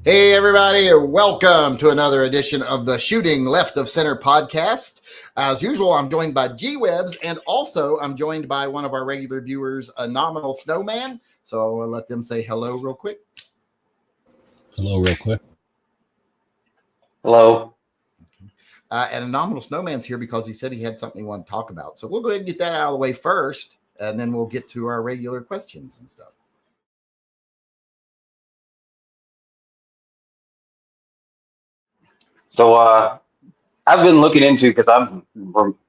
Hey, everybody, welcome to another edition of the Shooting Left of Center podcast. As usual, I'm joined by Gwebs, and also I'm joined by one of our regular viewers, a Nominal Snowman. So I'll let them say hello real quick. Hello, real quick. Hello. And a Nominal Snowman's here because he said he had something he wanted to talk about. So we'll go ahead and get that out of the way first, and then we'll get to our regular questions and stuff. So I've been looking into, because I'm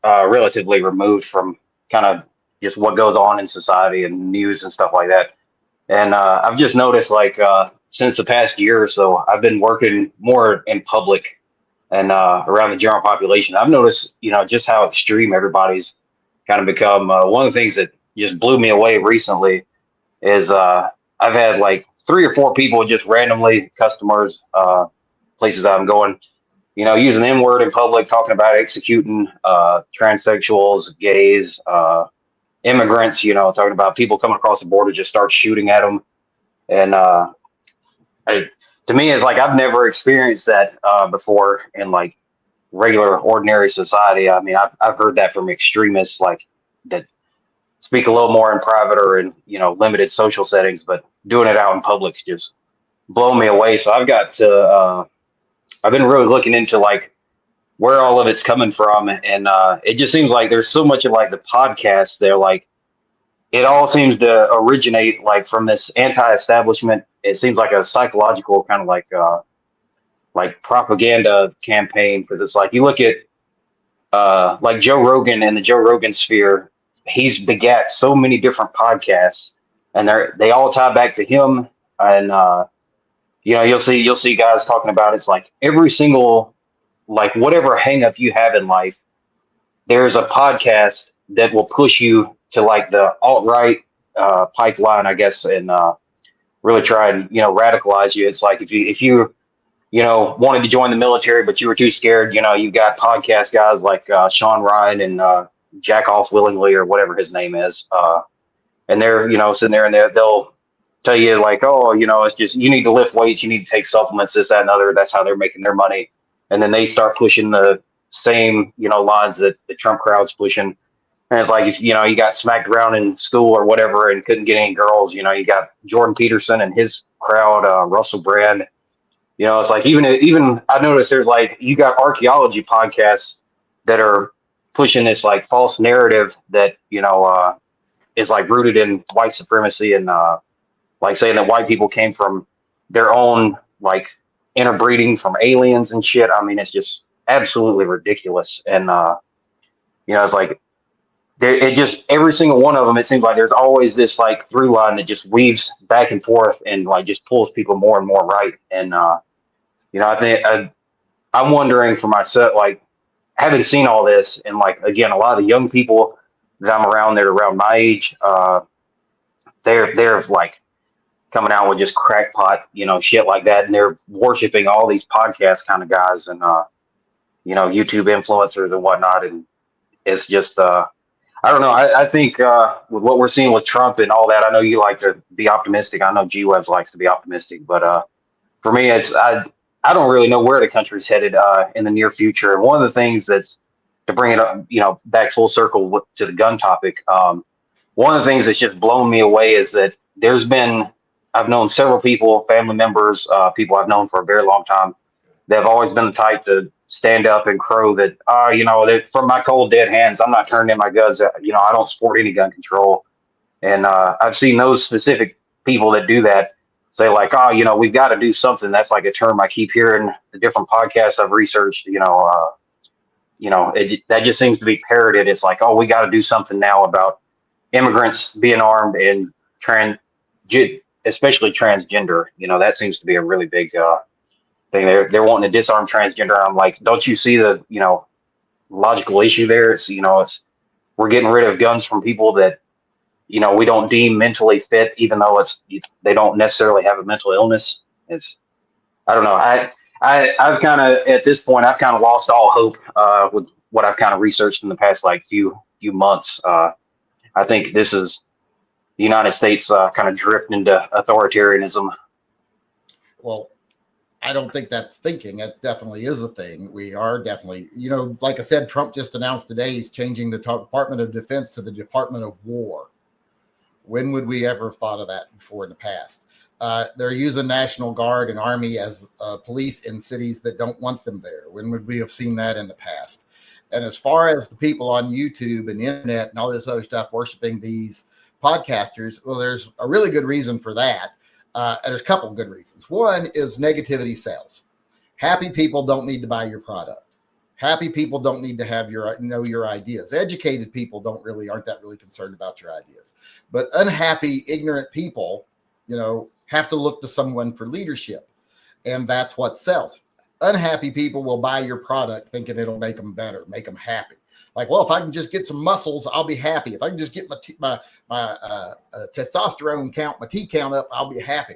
relatively removed from kind of just what goes on in society and news and stuff like that. And I've just noticed, like, since the past year or so, I've been working more in public and around the general population. I've noticed, just how extreme everybody's kind of become. One of the things that just blew me away recently is I've had like 3 or 4 people, just randomly, customers, places that I'm going, using the N word in public, talking about executing transsexuals, gays, immigrants, talking about people coming across the border, just start shooting at them. And to me, it's like I've never experienced that before in like regular, ordinary society. I mean, I've heard that from extremists, like, that speak a little more in private or in, limited social settings, but doing it out in public just blow me away. So I've been really looking into, like, where all of it's coming from, and it just seems like there's so much of, like, the podcasts. They're like, it all seems to originate like from this anti-establishment. It seems like a psychological kind of like propaganda campaign, because it's like you look at like Joe Rogan and the Joe Rogan sphere. He's begat so many different podcasts, and they all tie back to him. And you'll see guys talking about, it's like every single, like, whatever hang up you have in life, there's a podcast that will push you to, like, the alt-right pipeline, I guess, and really try and, radicalize you. It's like if you wanted to join the military, but you were too scared, you got podcast guys like Sean Ryan and Jack Off Willingly, or whatever his name is. And they're, sitting there, and they'll tell you, like, oh, it's just, you need to lift weights, you need to take supplements, this, that, and other. That's how they're making their money. And then they start pushing the same, lines that the Trump crowd's pushing. And it's like, if you got smacked around in school or whatever and couldn't get any girls, you got Jordan Peterson and his crowd, Russell Brand. It's like, even I noticed there's, like, you got archaeology podcasts that are pushing this, like, false narrative that is, like, rooted in white supremacy, and like saying that white people came from their own, like, interbreeding from aliens and shit. I mean, it's just absolutely ridiculous. And it's like, it just, every single one of them, it seems like there's always this, like, through line that just weaves back and forth and, like, just pulls people more and more right. And I think I'm wondering for myself, like, having seen all this, and, like, again, a lot of the young people that I'm around, that are around my age, they're like coming out with just crackpot, shit like that, and they're worshiping all these podcast kind of guys, and YouTube influencers and whatnot. And it's just I don't know. I think with what we're seeing with Trump and all that, I know you like to be optimistic. I know G-Webs likes to be optimistic, but for me, I don't really know where the country's headed in the near future. And one of the things that's, to bring it up, back full circle to the gun topic. One of the things that's just blown me away is that I've known several people, family members, people I've known for a very long time, that have always been the type to stand up and crow that, that from my cold dead hands, I'm not turning in my guns. I don't support any gun control. And I've seen those specific people that do that say, like, oh, we've got to do something. That's like a term I keep hearing the different podcasts I've researched. That just seems to be parroted. It's like, oh, we got to do something now about immigrants being armed, and especially transgender. That seems to be a really big thing. They're wanting to disarm transgender. I'm like, don't you see the logical issue there? It's we're getting rid of guns from people that we don't deem mentally fit, even though they don't necessarily have a mental illness. I don't know. I've kind of, at this point, I've kind of lost all hope with what I've kind of researched in the past, like, few months. I think this is the United States kind of drifting into authoritarianism. Well, I don't think that's thinking. It definitely is a thing. We are definitely, like I said, Trump just announced today he's changing the Department of Defense to the Department of War. When would we ever have thought of that before in the past? They're using National Guard and Army as police in cities that don't want them there. When would we have seen that in the past? And as far as the people on YouTube and the internet and all this other stuff worshiping these podcasters, well, there's a really good reason for that. And there's a couple of good reasons. One is negativity sells. Happy people don't need to buy your product. Happy people don't need to have your ideas. Educated people aren't that really concerned about your ideas. But unhappy, ignorant people, have to look to someone for leadership. And that's what sells. Unhappy people will buy your product thinking it'll make them better, make them happy. Like, well, if I can just get some muscles, I'll be happy. If I can just get my testosterone count, my T count up, I'll be happy.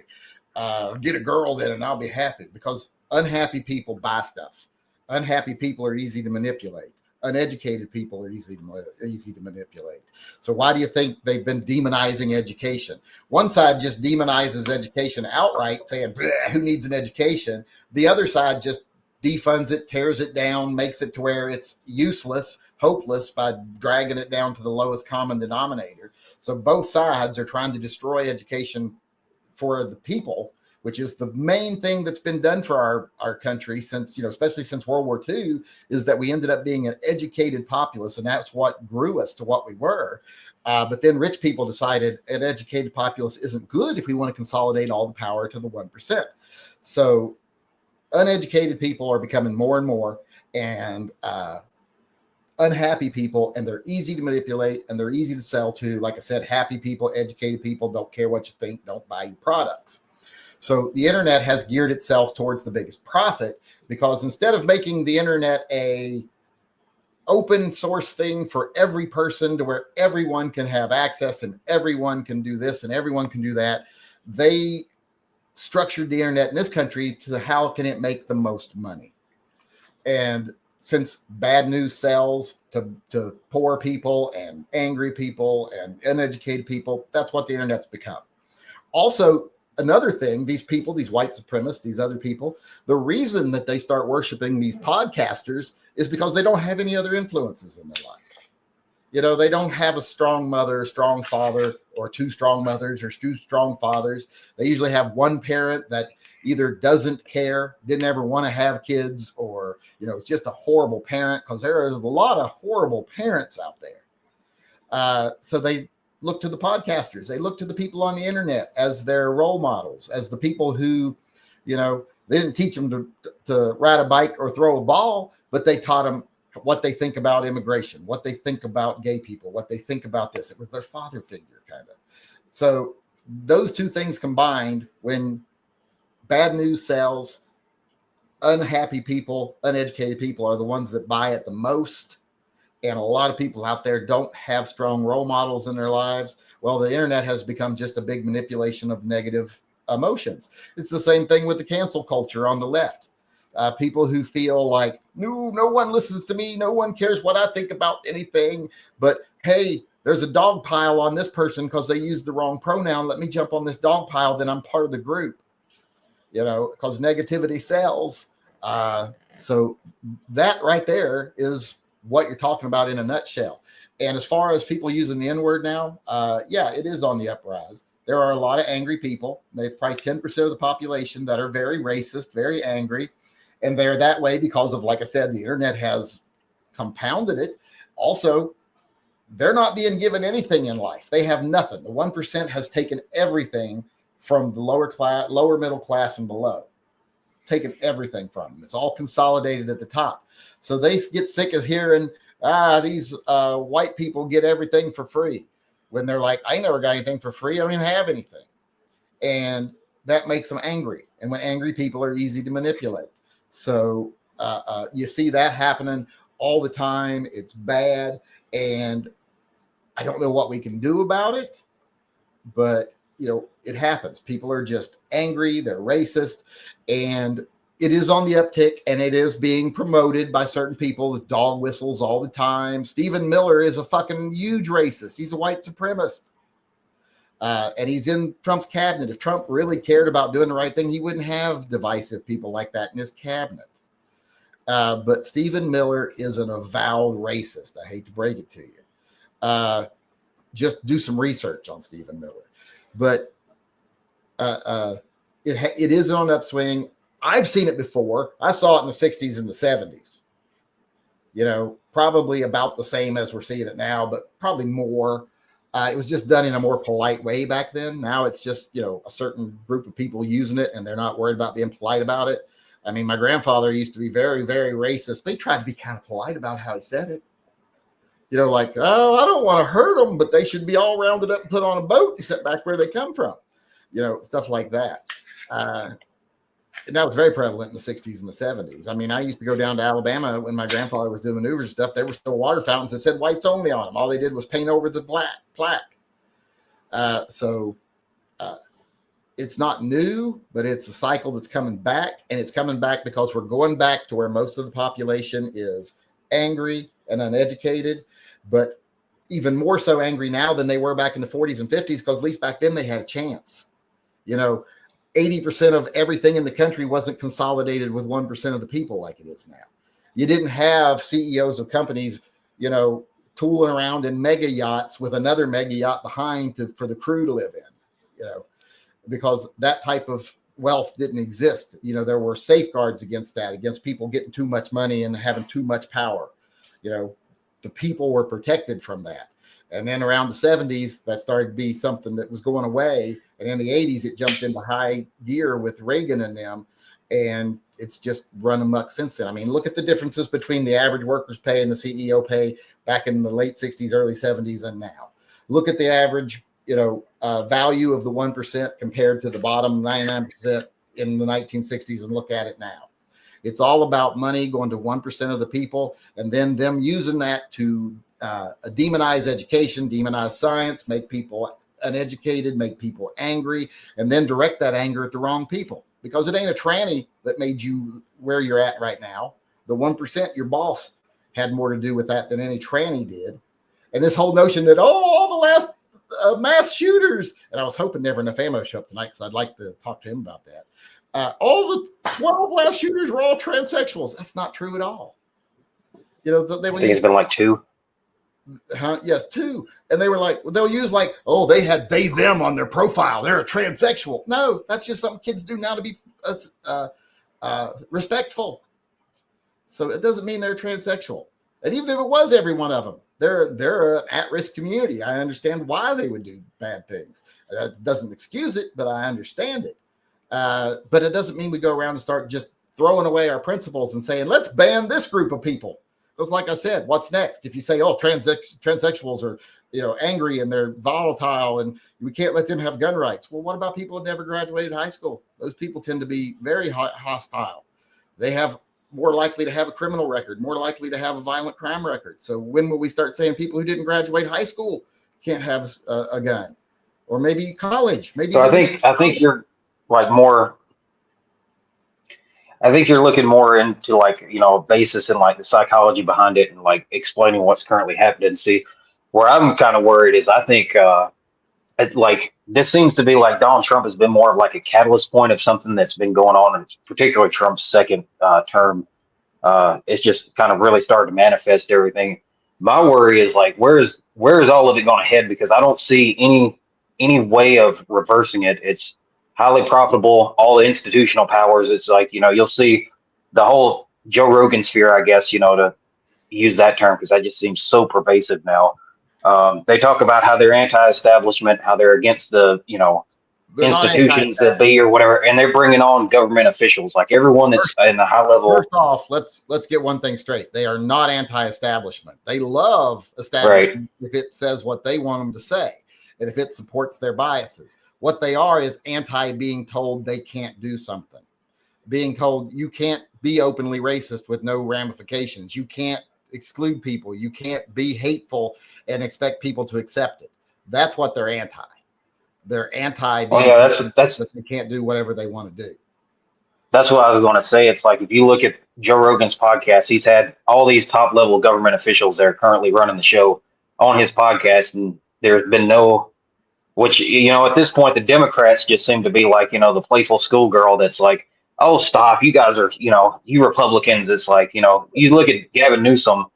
Get a girl then and I'll be happy. Because unhappy people buy stuff. Unhappy people are easy to manipulate. Uneducated people are easy to manipulate. So why do you think they've been demonizing education? One side just demonizes education outright, saying, who needs an education? The other side just defunds it, tears it down, makes it to where it's useless, hopeless by dragging it down to the lowest common denominator. So both sides are trying to destroy education for the people, which is the main thing that's been done for our country since, especially since World War II, is that we ended up being an educated populace, and that's what grew us to what we were. But then rich people decided an educated populace isn't good if we want to consolidate all the power to the 1%. So uneducated people are becoming more and more, and unhappy people, and they're easy to manipulate and they're easy to sell to. Like I said, happy people, educated people don't care what you think, don't buy your products. So the internet has geared itself towards the biggest profit, because instead of making the internet a open source thing for every person to where everyone can have access and everyone can do this and everyone can do that, they structured the internet in this country to how can it make the most money. And since bad news sells to poor people and angry people and uneducated people, that's what the internet's become. Also, another thing, these people, these white supremacists, these other people, the reason that they start worshiping these podcasters is because they don't have any other influences in their life. They don't have a strong mother, a strong father, or two strong mothers or two strong fathers. They usually have one parent that either doesn't care, didn't ever want to have kids, or, it's just a horrible parent, because there is a lot of horrible parents out there. So they look to the podcasters. They look to the people on the internet as their role models, as the people who, they didn't teach them to ride a bike or throw a ball, but they taught them what they think about immigration, what they think about gay people, what they think about this. It was their father figure, kind of. So those two things combined, when bad news sells, unhappy people, uneducated people are the ones that buy it the most. And a lot of people out there don't have strong role models in their lives. Well, the internet has become just a big manipulation of negative emotions. It's the same thing with the cancel culture on the left. People who feel like, no one listens to me. No one cares what I think about anything. But hey, there's a dog pile on this person because they used the wrong pronoun. Let me jump on this dog pile. Then I'm part of the group, because negativity sells. So that right there is what you're talking about in a nutshell. And as far as people using the N-word now, it is on the uprise. There are a lot of angry people. There's probably 10% of the population that are very racist, very angry. And they're that way because of, like I said, the internet has compounded it. Also, they're not being given anything in life. They have nothing. The 1% has taken everything from the lower middle class and below. Taken everything from them. It's all consolidated at the top. So they get sick of hearing, these white people get everything for free, when they're like, I never got anything for free. I don't even have anything. And that makes them angry. And when angry people are easy to manipulate. So you see that happening all the time. It's bad. And I don't know what we can do about it, but it happens. People are just angry. They're racist. And it is on the uptick, and it is being promoted by certain people with dog whistles all the time. Stephen Miller is a fucking huge racist. He's a white supremacist. And he's in Trump's cabinet. If Trump really cared about doing the right thing, he wouldn't have divisive people like that in his cabinet. But Stephen Miller is an avowed racist. I hate to break it to you. Just do some research on Stephen Miller. But it is on an upswing. I've seen it before. I saw it in the 60s and the 70s. Probably about the same as we're seeing it now, but probably more. It was just done in a more polite way back then. Now it's just, a certain group of people using it, and they're not worried about being polite about it. I mean, my grandfather used to be very, very racist, but he tried to be kind of polite about how he said it. Like, oh, I don't want to hurt them, but they should be all rounded up and put on a boat and set back where they come from. Stuff like that. And that was very prevalent in the 60s and the 70s. I mean, I used to go down to Alabama when my grandfather was doing maneuvers and stuff. There were still water fountains that said whites only on them. All they did was paint over the plaque. It's not new, but it's a cycle that's coming back. And it's coming back because we're going back to where most of the population is angry and uneducated, but even more so angry now than they were back in the 40s and 50s, because at least back then they had a chance. 80% of everything in the country wasn't consolidated with 1% of the people like it is now. You didn't have CEOs of companies, tooling around in mega yachts with another mega yacht behind for the crew to live in, because that type of wealth didn't exist. There were safeguards against that, against people getting too much money and having too much power. The people were protected from that. And then around the 70s, that started to be something that was going away. And in the 80s, it jumped into high gear with Reagan and them. And it's just run amok since then. I mean, look at the differences between the average worker's pay and the CEO pay back in the late 60s, early 70s, and now. Look at the average, value of the 1% compared to the bottom 99% in the 1960s, and look at it now. It's all about money going to 1% of the people, and then them using that to demonize education, demonize science, make people uneducated, make people angry, and then direct that anger at the wrong people. Because it ain't a tranny that made you where you're at right now. The 1%, your boss had more to do with that than any tranny did. And this whole notion that, all the last mass shooters, and I was hoping Never Enough Ammo show up tonight because I'd like to talk to him about that. All the 12 last shooters were all transsexuals. That's not true at all. I think it's been like 2. Yes, 2. And they were like, they'll use like, oh, they had they, them on their profile. They're a transsexual. No, that's just something kids do now to be respectful. So it doesn't mean they're transsexual. And even if it was every one of them, they're an at-risk community. I understand why they would do bad things. That doesn't excuse it, but I understand it. But it doesn't mean we go around and start just throwing away our principles and saying, let's ban this group of people. Because like I said, what's next? If you say, oh, transsexuals are, angry and they're volatile and we can't let them have gun rights. Well, what about people who never graduated high school? Those people tend to be very hostile. They have more likely to have a criminal record, more likely to have a violent crime record. So when will we start saying people who didn't graduate high school can't have a gun? Or maybe college? Maybe. So I think you're like more. I think you're looking more into like, a basis and like the psychology behind it and like explaining what's currently happening. See, where I'm kind of worried is I think like this seems to be like Donald Trump has been more of like a catalyst point of something that's been going on, and particularly Trump's second term. It's just kind of really started to manifest everything. My worry is like, where is all of it going to head? Because I don't see any way of reversing it. It's highly profitable, all the institutional powers. It's like, you'll see the whole Joe Rogan sphere, I guess, to use that term, because that just seems so pervasive now. They talk about how they're anti-establishment, how they're against the, They're institutions that be or whatever, and they're bringing on government officials, like everyone that's in the high level. First off, let's get one thing straight. They are not anti-establishment. They love establishment if it says what they want them to say and if it supports their biases. What they are is anti being told they can't do something, being told you can't be openly racist with no ramifications. You can't exclude people. You can't be hateful and expect people to accept it. That's what they're anti. They're anti. That's they can't do whatever they want to do. That's what I was going to say. It's like if you look at Joe Rogan's podcast, he's had all these top level government officials that are currently running the show on his podcast, and there's been no which, at this point, the Democrats just seem to be like, the playful schoolgirl that's like, oh, stop. You guys are, you Republicans. It's like, you look at Gavin Newsom,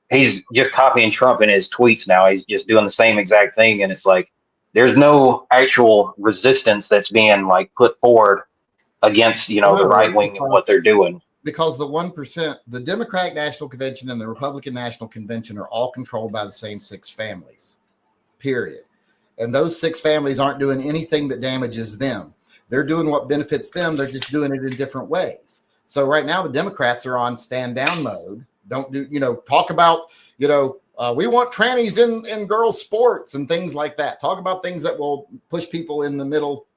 he's just copying Trump in his tweets now. He's just doing the same exact thing. And it's like, there's no actual resistance that's being like put forward against, the right wing and what they're doing. Because the 1%, the Democratic National Convention and the Republican National Convention are all controlled by the same 6 families, period. And those 6 families aren't doing anything that damages them. They're doing what benefits them. They're just doing it in different ways. So right now the Democrats are on stand down mode. Don't do, talk about, we want trannies in girls' sports and things like that. Talk about things that will push people in the middle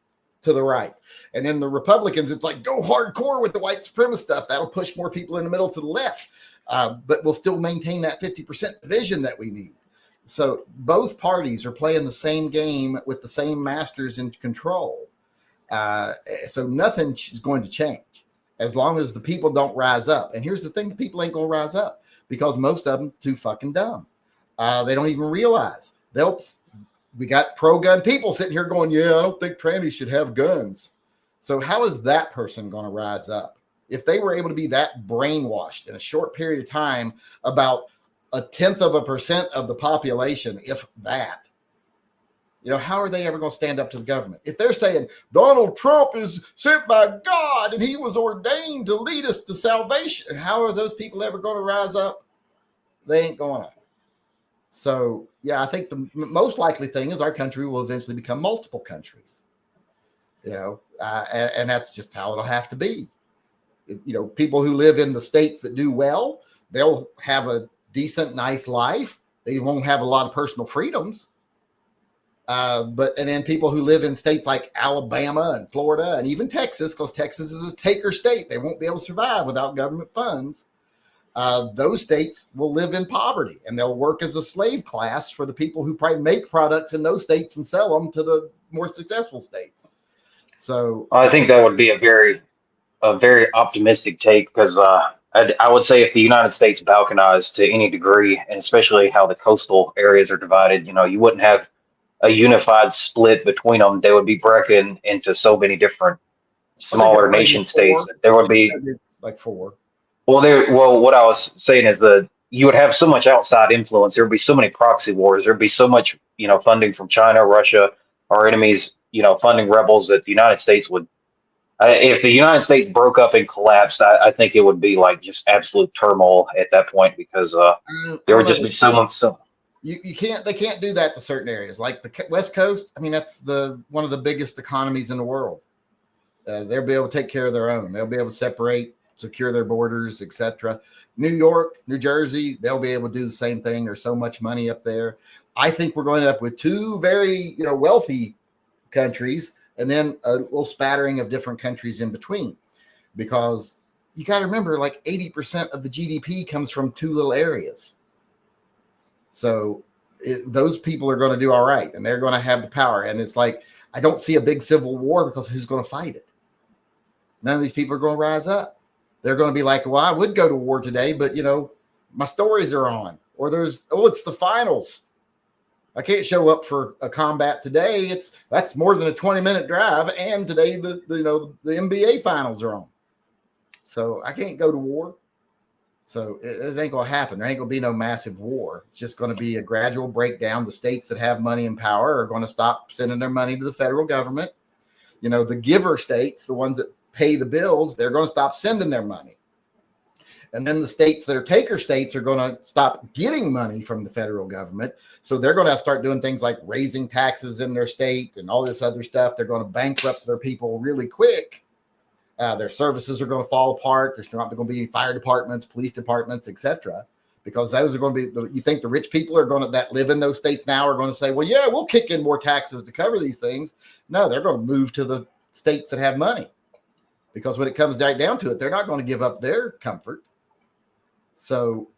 to the right. And then the Republicans, it's like, go hardcore with the white supremacist stuff. That'll push more people in the middle to the left. But we'll still maintain that 50% division that we need. So both parties are playing the same game with the same masters in control. So nothing is going to change as long as the people don't rise up. And here's the thing, the people ain't going to rise up because most of them too fucking dumb. They don't even realize we got pro-gun people sitting here going, yeah, I don't think trannies should have guns. So how is that person going to rise up? If they were able to be that brainwashed in a short period of time about 0.1% of the population, if that, how are they ever going to stand up to the government? If they're saying Donald Trump is sent by God and he was ordained to lead us to salvation, how are those people ever going to rise up? They ain't going to. So, yeah, I think the most likely thing is our country will eventually become multiple countries, and that's just how it'll have to be. People who live in the states that do well, they'll have a decent, nice life. They won't have a lot of personal freedoms. And then people who live in states like Alabama and Florida and even Texas, because Texas is a taker state, they won't be able to survive without government funds. Those states will live in poverty and they'll work as a slave class for the people who probably make products in those states and sell them to the more successful states. So I think that would be a very optimistic take because I would say if the United States balkanized to any degree, and especially how the coastal areas are divided, you wouldn't have a unified split between them. They would be broken into so many different smaller nation states. There would be like 4. Well, what I was saying is you would have so much outside influence. There would be so many proxy wars. There'd be so much, funding from China, Russia, our enemies, funding rebels that the United States would. If the United States broke up and collapsed, I think it would be like just absolute turmoil at that point because there would just be so much. You can't. They can't do that to certain areas like the West Coast. I mean, that's one of the biggest economies in the world. They'll be able to take care of their own. They'll be able to separate, secure their borders, etc. New York, New Jersey, they'll be able to do the same thing. There's so much money up there. I think we're going to end up with 2 very wealthy countries and then a little spattering of different countries in between, because you got to remember like 80% of the GDP comes from 2 little areas. So those people are going to do all right and they're going to have the power. And it's like, I don't see a big civil war because who's going to fight it? None of these people are going to rise up. They're going to be like, well, I would go to war today, but my stories are on, or it's the finals. I can't show up for a combat today. That's more than a 20-minute drive. And today the NBA finals are on. So I can't go to war. So it ain't going to happen. There ain't going to be no massive war. It's just going to be a gradual breakdown. The states that have money and power are going to stop sending their money to the federal government. The giver states, the ones that pay the bills, they're going to stop sending their money. And then the states that are taker states are going to stop getting money from the federal government. So they're going to start doing things like raising taxes in their state and all this other stuff. They're going to bankrupt their people really quick. Their services are going to fall apart. There's not going to be fire departments, police departments, etc. Because those are going to be, you think the rich people that live in those states now are going to say, well, yeah, we'll kick in more taxes to cover these things. No, they're going to move to the states that have money. Because when it comes right down to it, they're not going to give up their comfort. So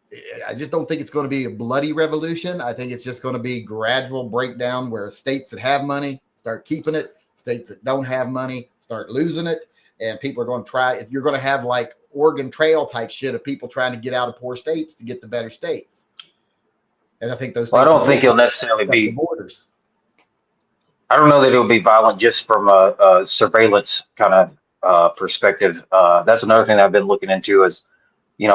I just don't think it's going to be a bloody revolution. I think it's just going to be gradual breakdown where states that have money start keeping it. States that don't have money start losing it. And people are going to try. You're going to have like Oregon Trail type shit of people trying to get out of poor states to get to better states. And I think those. Well, I don't think he'll necessarily be borders. I don't know that it would be violent just from a surveillance kind of perspective. That's another thing that I've been looking into is,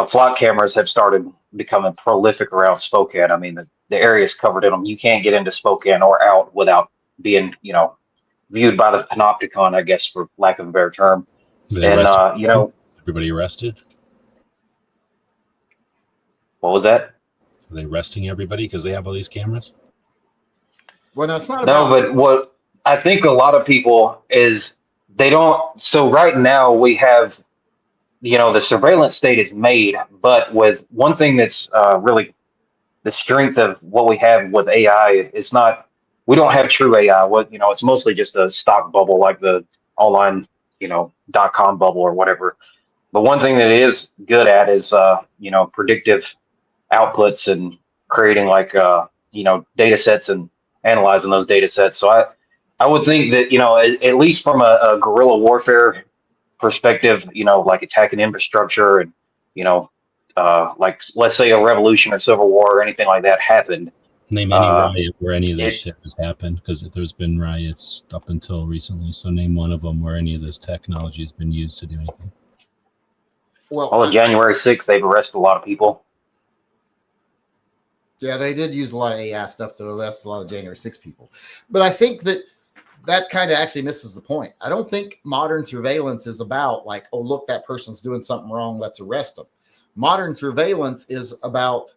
flock cameras have started becoming prolific around Spokane. I mean, the area is covered in them. You can't get into Spokane or out without being, viewed by the panopticon, I guess, for lack of a better term. They And, arrested everybody arrested? what was that? Are they arresting everybody because they have all these cameras? Well, no, it's not No, about. but what I think a lot of people is they don't. So right now we have, the surveillance state is made, but with one thing that's really the strength of what we have with AI is not, we don't have true AI. It's mostly just a stock bubble like the online, .com bubble or whatever. But one thing that it is good at is, predictive outputs and creating like, data sets and analyzing those data sets. So I would think that, at least from a guerrilla warfare perspective, like attacking infrastructure and, like let's say a revolution or civil war or anything like that happened. Name any riot where any of this It, shit has happened, because there's been riots up until recently. So name one of them where any of this technology has been used to do anything. well, January 6th, they've arrested a lot of people. Yeah, they did use a lot of AI stuff to arrest a lot of January 6 people. But I think that kind of actually misses the point. I don't think modern surveillance is about like, oh, look, that person's doing something wrong, let's arrest them. Modern surveillance is about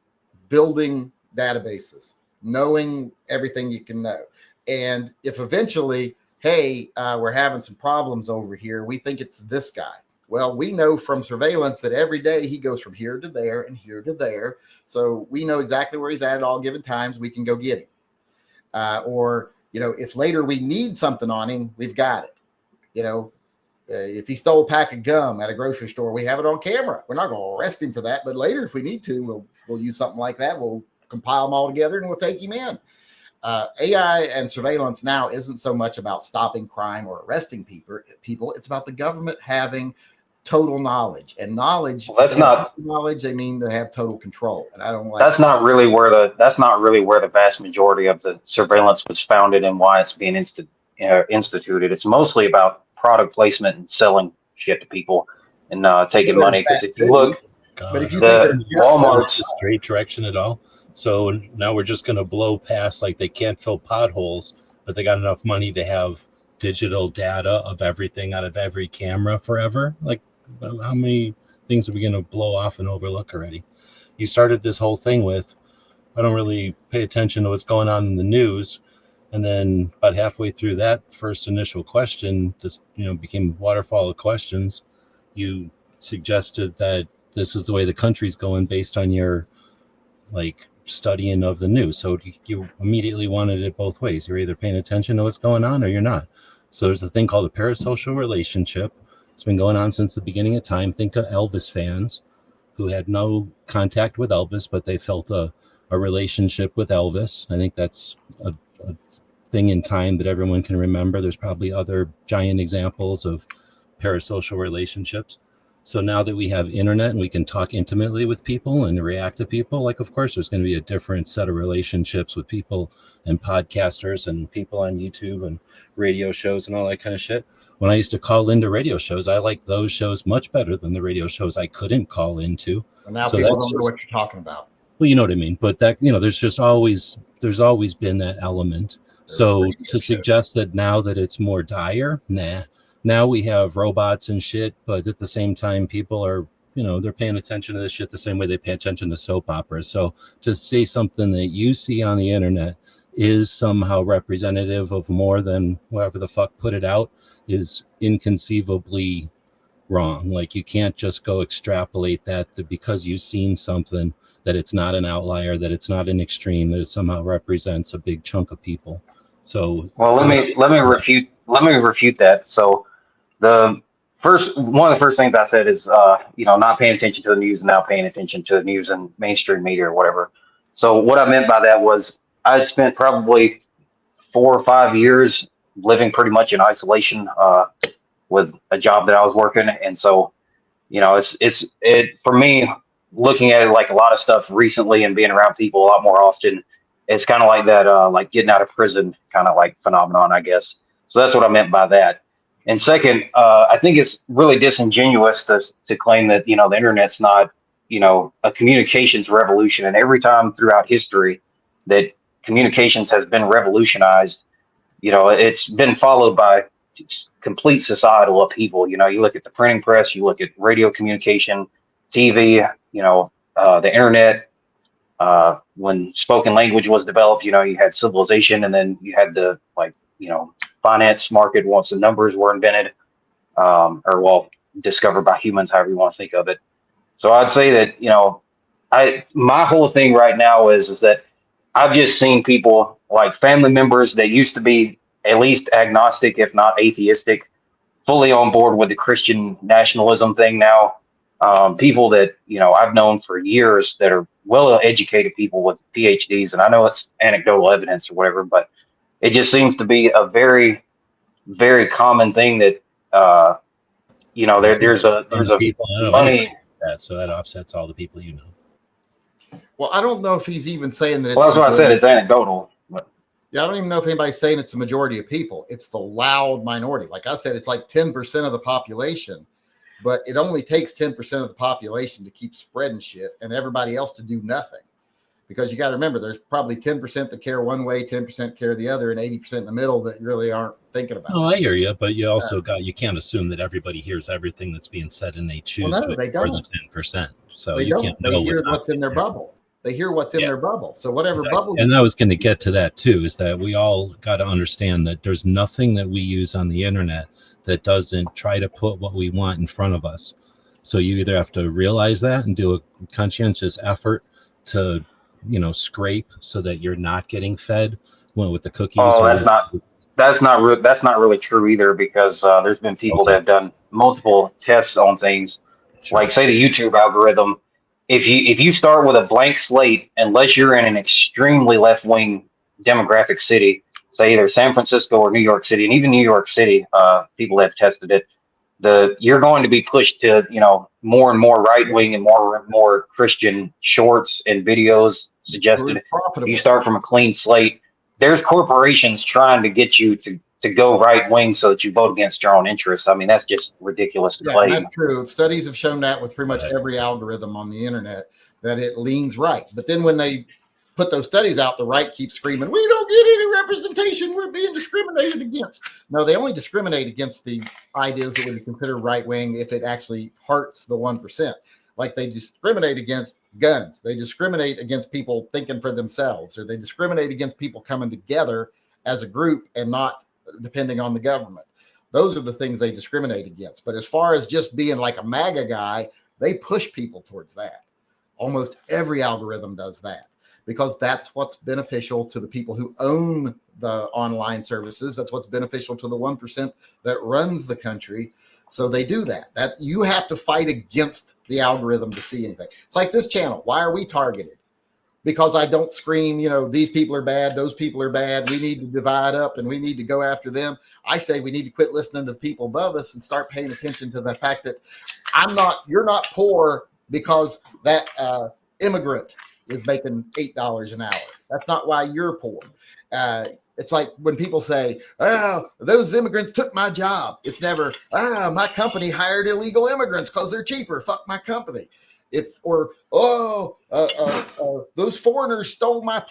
building databases, knowing everything you can know. And if eventually, hey, we're having some problems over here, we think it's this guy. Well, we know from surveillance that every day he goes from here to there and here to there. So we know exactly where he's at all given times. We can go get him. Or, if later we need something on him, we've got it. If he stole a pack of gum at a grocery store, we have it on camera. We're not going to arrest him for that. But later, if we need to, we'll use something like that. We'll compile them all together and we'll take him in. AI and surveillance now isn't so much about stopping crime or arresting people. It's about the government having total knowledge, and knowledge. Well, that's not knowledge. They mean to have total control, and I don't like. That's not really where the vast majority of the surveillance was founded and why it's being instituted. It's mostly about product placement and selling shit to people and taking money. Because if you look, but if you the think Walmart's straight direction at all, so now we're just going to blow past, like they can't fill potholes, but they got enough money to have digital data of everything out of every camera forever. Like, how many things are we going to blow off and overlook already? You started this whole thing with, I don't really pay attention to what's going on in the news. And then about halfway through that first initial question, this, became a waterfall of questions. You suggested that this is the way the country's going based on your studying of the news. So you immediately wanted it both ways. You're either paying attention to what's going on or you're not. So there's a thing called a parasocial relationship. It's been going on since the beginning of time. Think of Elvis fans who had no contact with Elvis, but they felt a relationship with Elvis. I think that's a thing in time that everyone can remember. There's probably other giant examples of parasocial relationships. So now that we have internet and we can talk intimately with people and react to people, of course, there's going to be a different set of relationships with people and podcasters and people on YouTube and radio shows and all that kind of shit. When I used to call into radio shows, I liked those shows much better than the radio shows I couldn't call into. And now so people don't know what you're talking about. Well, you know what I mean. But that, there's always been that element. So to suggest that now that it's more dire, nah. Now we have robots and shit, but at the same time, people are, they're paying attention to this shit the same way they pay attention to soap operas. So to say something that you see on the internet is somehow representative of more than whoever the fuck put it out is inconceivably wrong. You can't just go extrapolate that because you've seen something, that it's not an outlier, that it's not an extreme, that it somehow represents a big chunk of people. So let me refute that. So one of the first things I said is not paying attention to the news and now paying attention to the news and mainstream media or whatever. So what I meant by that was I spent probably 4 or 5 years living pretty much in isolation with a job that I was working, and so it's for me looking at it like a lot of stuff recently and being around people a lot more often. it's kind of like that, like getting out of prison kind of like phenomenon, I guess. So that's what I meant by that. And second, I think it's really disingenuous to claim that, you know, the internet's not, you know, a communications revolution. And every time throughout history that communications has been revolutionized, you know, it's been followed by complete societal upheaval. You know, you look at the printing press, you look at radio communication, TV, you know, the internet. When spoken language was developed, you know, you had civilization, and then you had the, like, you know, finance market once the numbers were invented, or well, discovered by humans, however you want to think of it. So I'd say that, you know, my whole thing right now is that I've just seen people, like family members that used to be at least agnostic, if not atheistic, fully on board with the Christian nationalism thing now. People that, you know, I've known for years that are well educated people with PhDs, and I know it's anecdotal evidence or whatever, but it just seems to be a very, very common thing that, you know, there's a people I don't know money. anything like that, so that offsets all the people you know. Well, I don't know if he's even saying that it's. Well, that's what I said. It's anecdotal. But Yeah, I don't even know if anybody's saying it's the majority of people. It's the loud minority. Like I said, it's like 10% of the population, but it only takes 10% of the population to keep spreading shit and everybody else to do nothing. Because you got to remember, there's probably 10% that care one way, 10% care the other, and 80% in the middle that really aren't thinking about it. Oh, I hear you, but you also you can't assume that everybody hears everything that's being said and they choose to ignore the 10%. So you can't know they hear what's in their bubble. They hear what's in their bubble. So whatever bubble. And I was going to get to that too, is that we all got to understand that there's nothing that we use on the internet that doesn't try to put what we want in front of us. So you either have to realize that and do a conscientious effort to, you know, scrape so that you're not getting fed with the cookies. Oh, that's not really true either, because there's been people that have done multiple tests on things. Sure. Like, say, the YouTube algorithm. If you start with a blank slate, unless you're in an extremely left wing demographic city, say either San Francisco or New York City, and even New York City, people have tested it. You're going to be pushed to, you know, more and more right wing and more Christian shorts and videos suggested. If you start from a clean slate, there's corporations trying to get you to go right wing so that you vote against your own interests. I mean, that's just ridiculous to claim. That's true. Studies have shown that with pretty much every algorithm on the internet, that it leans right. But then when they put those studies out, the right keeps screaming, "We don't get any representation. We're being discriminated against." No, they only discriminate against the ideas that would be considered right wing if it actually hurts the 1%. Like they discriminate against guns. They discriminate against people thinking for themselves, or they discriminate against people coming together as a group and not depending on the government. Those are the things they discriminate against. But as far as just being like a MAGA guy, they push people towards that. Almost every algorithm does that, because that's what's beneficial to the people who own the online services. That's what's beneficial to the 1% that runs the country. So they do that. That you have to fight against the algorithm to see anything. It's like this channel. Why are we targeted? Because I don't scream, you know, these people are bad, those people are bad, we need to divide up and we need to go after them. I say we need to quit listening to the people above us and start paying attention to the fact that you're not poor because that immigrant is making $8 an hour. That's not why you're poor. It's like when people say, "Oh, those immigrants took my job." It's never, my company hired illegal immigrants because they're cheaper. Fuck my company. It's, or, those foreigners stole my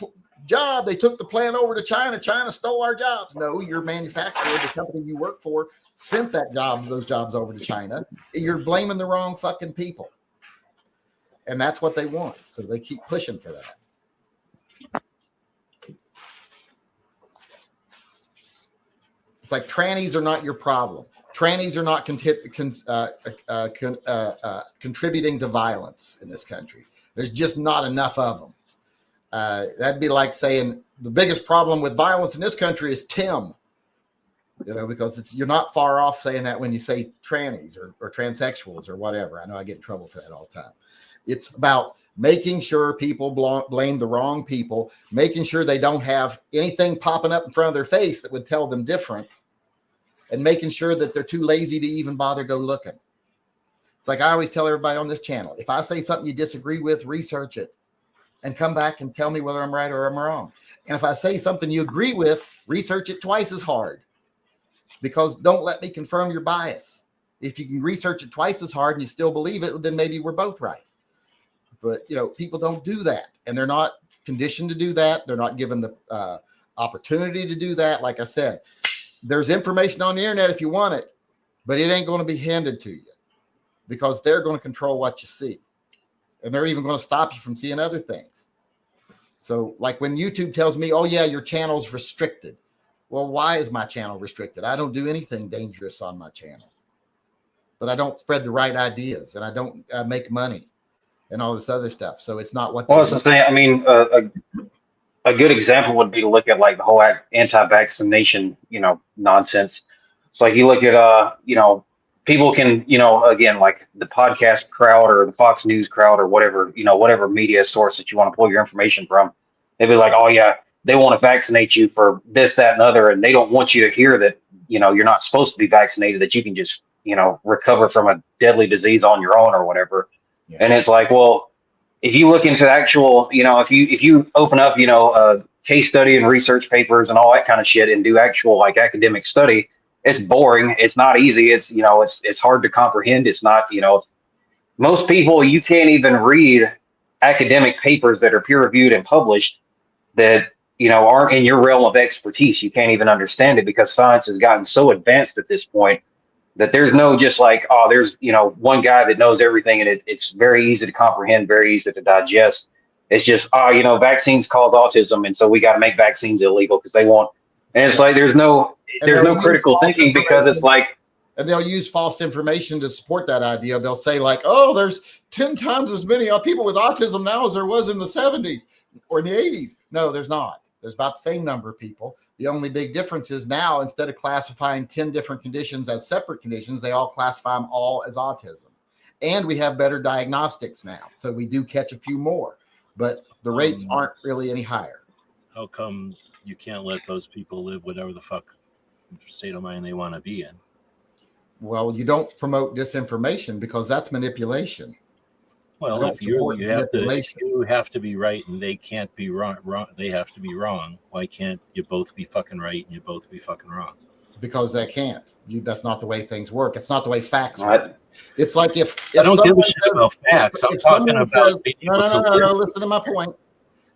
job. They took the plant over to China. China stole our jobs. No, your manufacturer, the company you work for, sent those jobs over to China. You're blaming the wrong fucking people. And that's what they want. So they keep pushing for that. It's like trannies are not your problem. Trannies are not contributing to violence in this country. There's just not enough of them. That'd be like saying the biggest problem with violence in this country is Tim. You know, because you're not far off saying that when you say trannies or transsexuals or whatever. I know I get in trouble for that all the time. It's about making sure people blame the wrong people, making sure they don't have anything popping up in front of their face that would tell them different, and making sure that they're too lazy to even bother go looking. It's like I always tell everybody on this channel, if I say something you disagree with, research it. and come back and tell me whether I'm right or I'm wrong. And if I say something you agree with, research it twice as hard, because don't let me confirm your bias. If you can research it twice as hard and you still believe it, then maybe we're both right. But, people don't do that, and they're not conditioned to do that. They're not given the opportunity to do that. Like I said, there's information on the internet if you want it, but it ain't going to be handed to you, because they're going to control what you see. And they're even going to stop you from seeing other things. So like when YouTube tells me, oh yeah, your channel's restricted. Well, why is my channel restricted? I don't do anything dangerous on my channel, but I don't spread the right ideas, and I don't make money and all this other stuff. So it's not what. Well, it's the thing. I mean, a good example would be to look at like the whole anti-vaccination, nonsense. It's like you look at, people can, again, like the podcast crowd or the Fox News crowd or whatever, whatever media source that you want to pull your information from. They'd be like, oh yeah, they want to vaccinate you for this, that, and other, and they don't want you to hear that, you're not supposed to be vaccinated, that you can just, recover from a deadly disease on your own or whatever. Yeah. And it's like, well, if you look into actual, if you open up, case study and research papers and all that kind of shit and do actual like academic study, it's boring. It's not easy. It's, it's hard to comprehend. It's not, most people, you can't even read academic papers that are peer reviewed and published that, aren't in your realm of expertise. You can't even understand it, because science has gotten so advanced at this point that there's no just like, oh, there's, one guy that knows everything, and it's very easy to comprehend, very easy to digest. It's just, vaccines cause autism, and so we got to make vaccines illegal because they want. And it's like there's no critical thinking, because it's like. And they'll use false information to support that idea. They'll say like, oh, there's 10 times as many people with autism now as there was in the 70s or in the 80s. No, there's not. There's about the same number of people. The only big difference is now, instead of classifying 10 different conditions as separate conditions, they all classify them all as autism. And we have better diagnostics now, so we do catch a few more, but the rates aren't really any higher. How come you can't let those people live whatever the fuck state of mind they want to be in? Well, you don't promote disinformation, because that's manipulation. Well, if you have to be right and they can't be wrong, they have to be wrong. Why can't you both be fucking right and you both be fucking wrong? Because they can't. That's not the way things work. It's not the way facts work. It's like if I don't give a shit about facts. I'm talking about no. Listen to my point.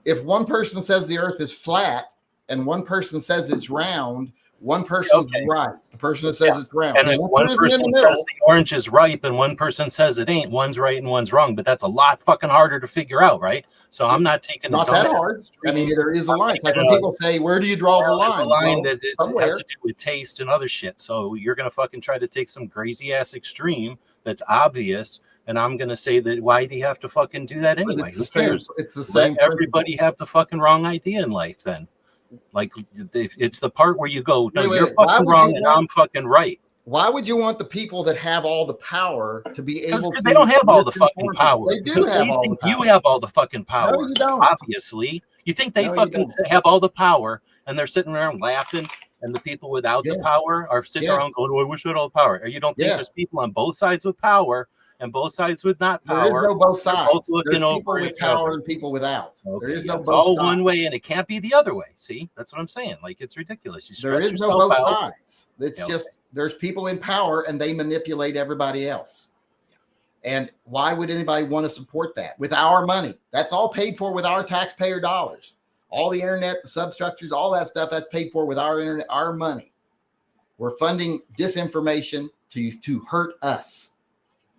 If one person says the Earth is flat and one person says it's round, one person's right. The person that says it's round. And if one person says the orange is ripe and one person says it ain't, one's right and one's wrong. But that's a lot fucking harder to figure out, right? So I'm not taking not that hard. I mean, there is a line. Like when people say, "Where do you draw the line?" There's a line that it has to do with taste and other shit. So you're gonna fucking try to take some crazy ass extreme that's obvious, and I'm gonna say that why do you have to fucking do that anyway? It's the same. Let everybody have the fucking wrong idea in life then. Like it's the part where you go, no, you're fucking wrong and I'm fucking right. Why would you want the people that have all the power to be able to? They don't have all the fucking power. They do have all the power. You have all the fucking power. No, you don't. Obviously. You think they fucking have all the power and they're sitting around laughing, and the people without the power are sitting around going, oh, I wish I had all the power. Or you don't think there's people on both sides with power and both sides with not power? There is no both sides. Both looking There's people over with power and people without. Okay, there is no both all sides. One way, and it can't be the other way. See, that's what I'm saying. Like, it's ridiculous. There is no both sides. It's just there's people in power and they manipulate everybody else. And why would anybody want to support that with our money? That's all paid for with our taxpayer dollars. All the internet, the substructures, all that stuff, that's paid for with our internet, our money. We're funding disinformation to hurt us.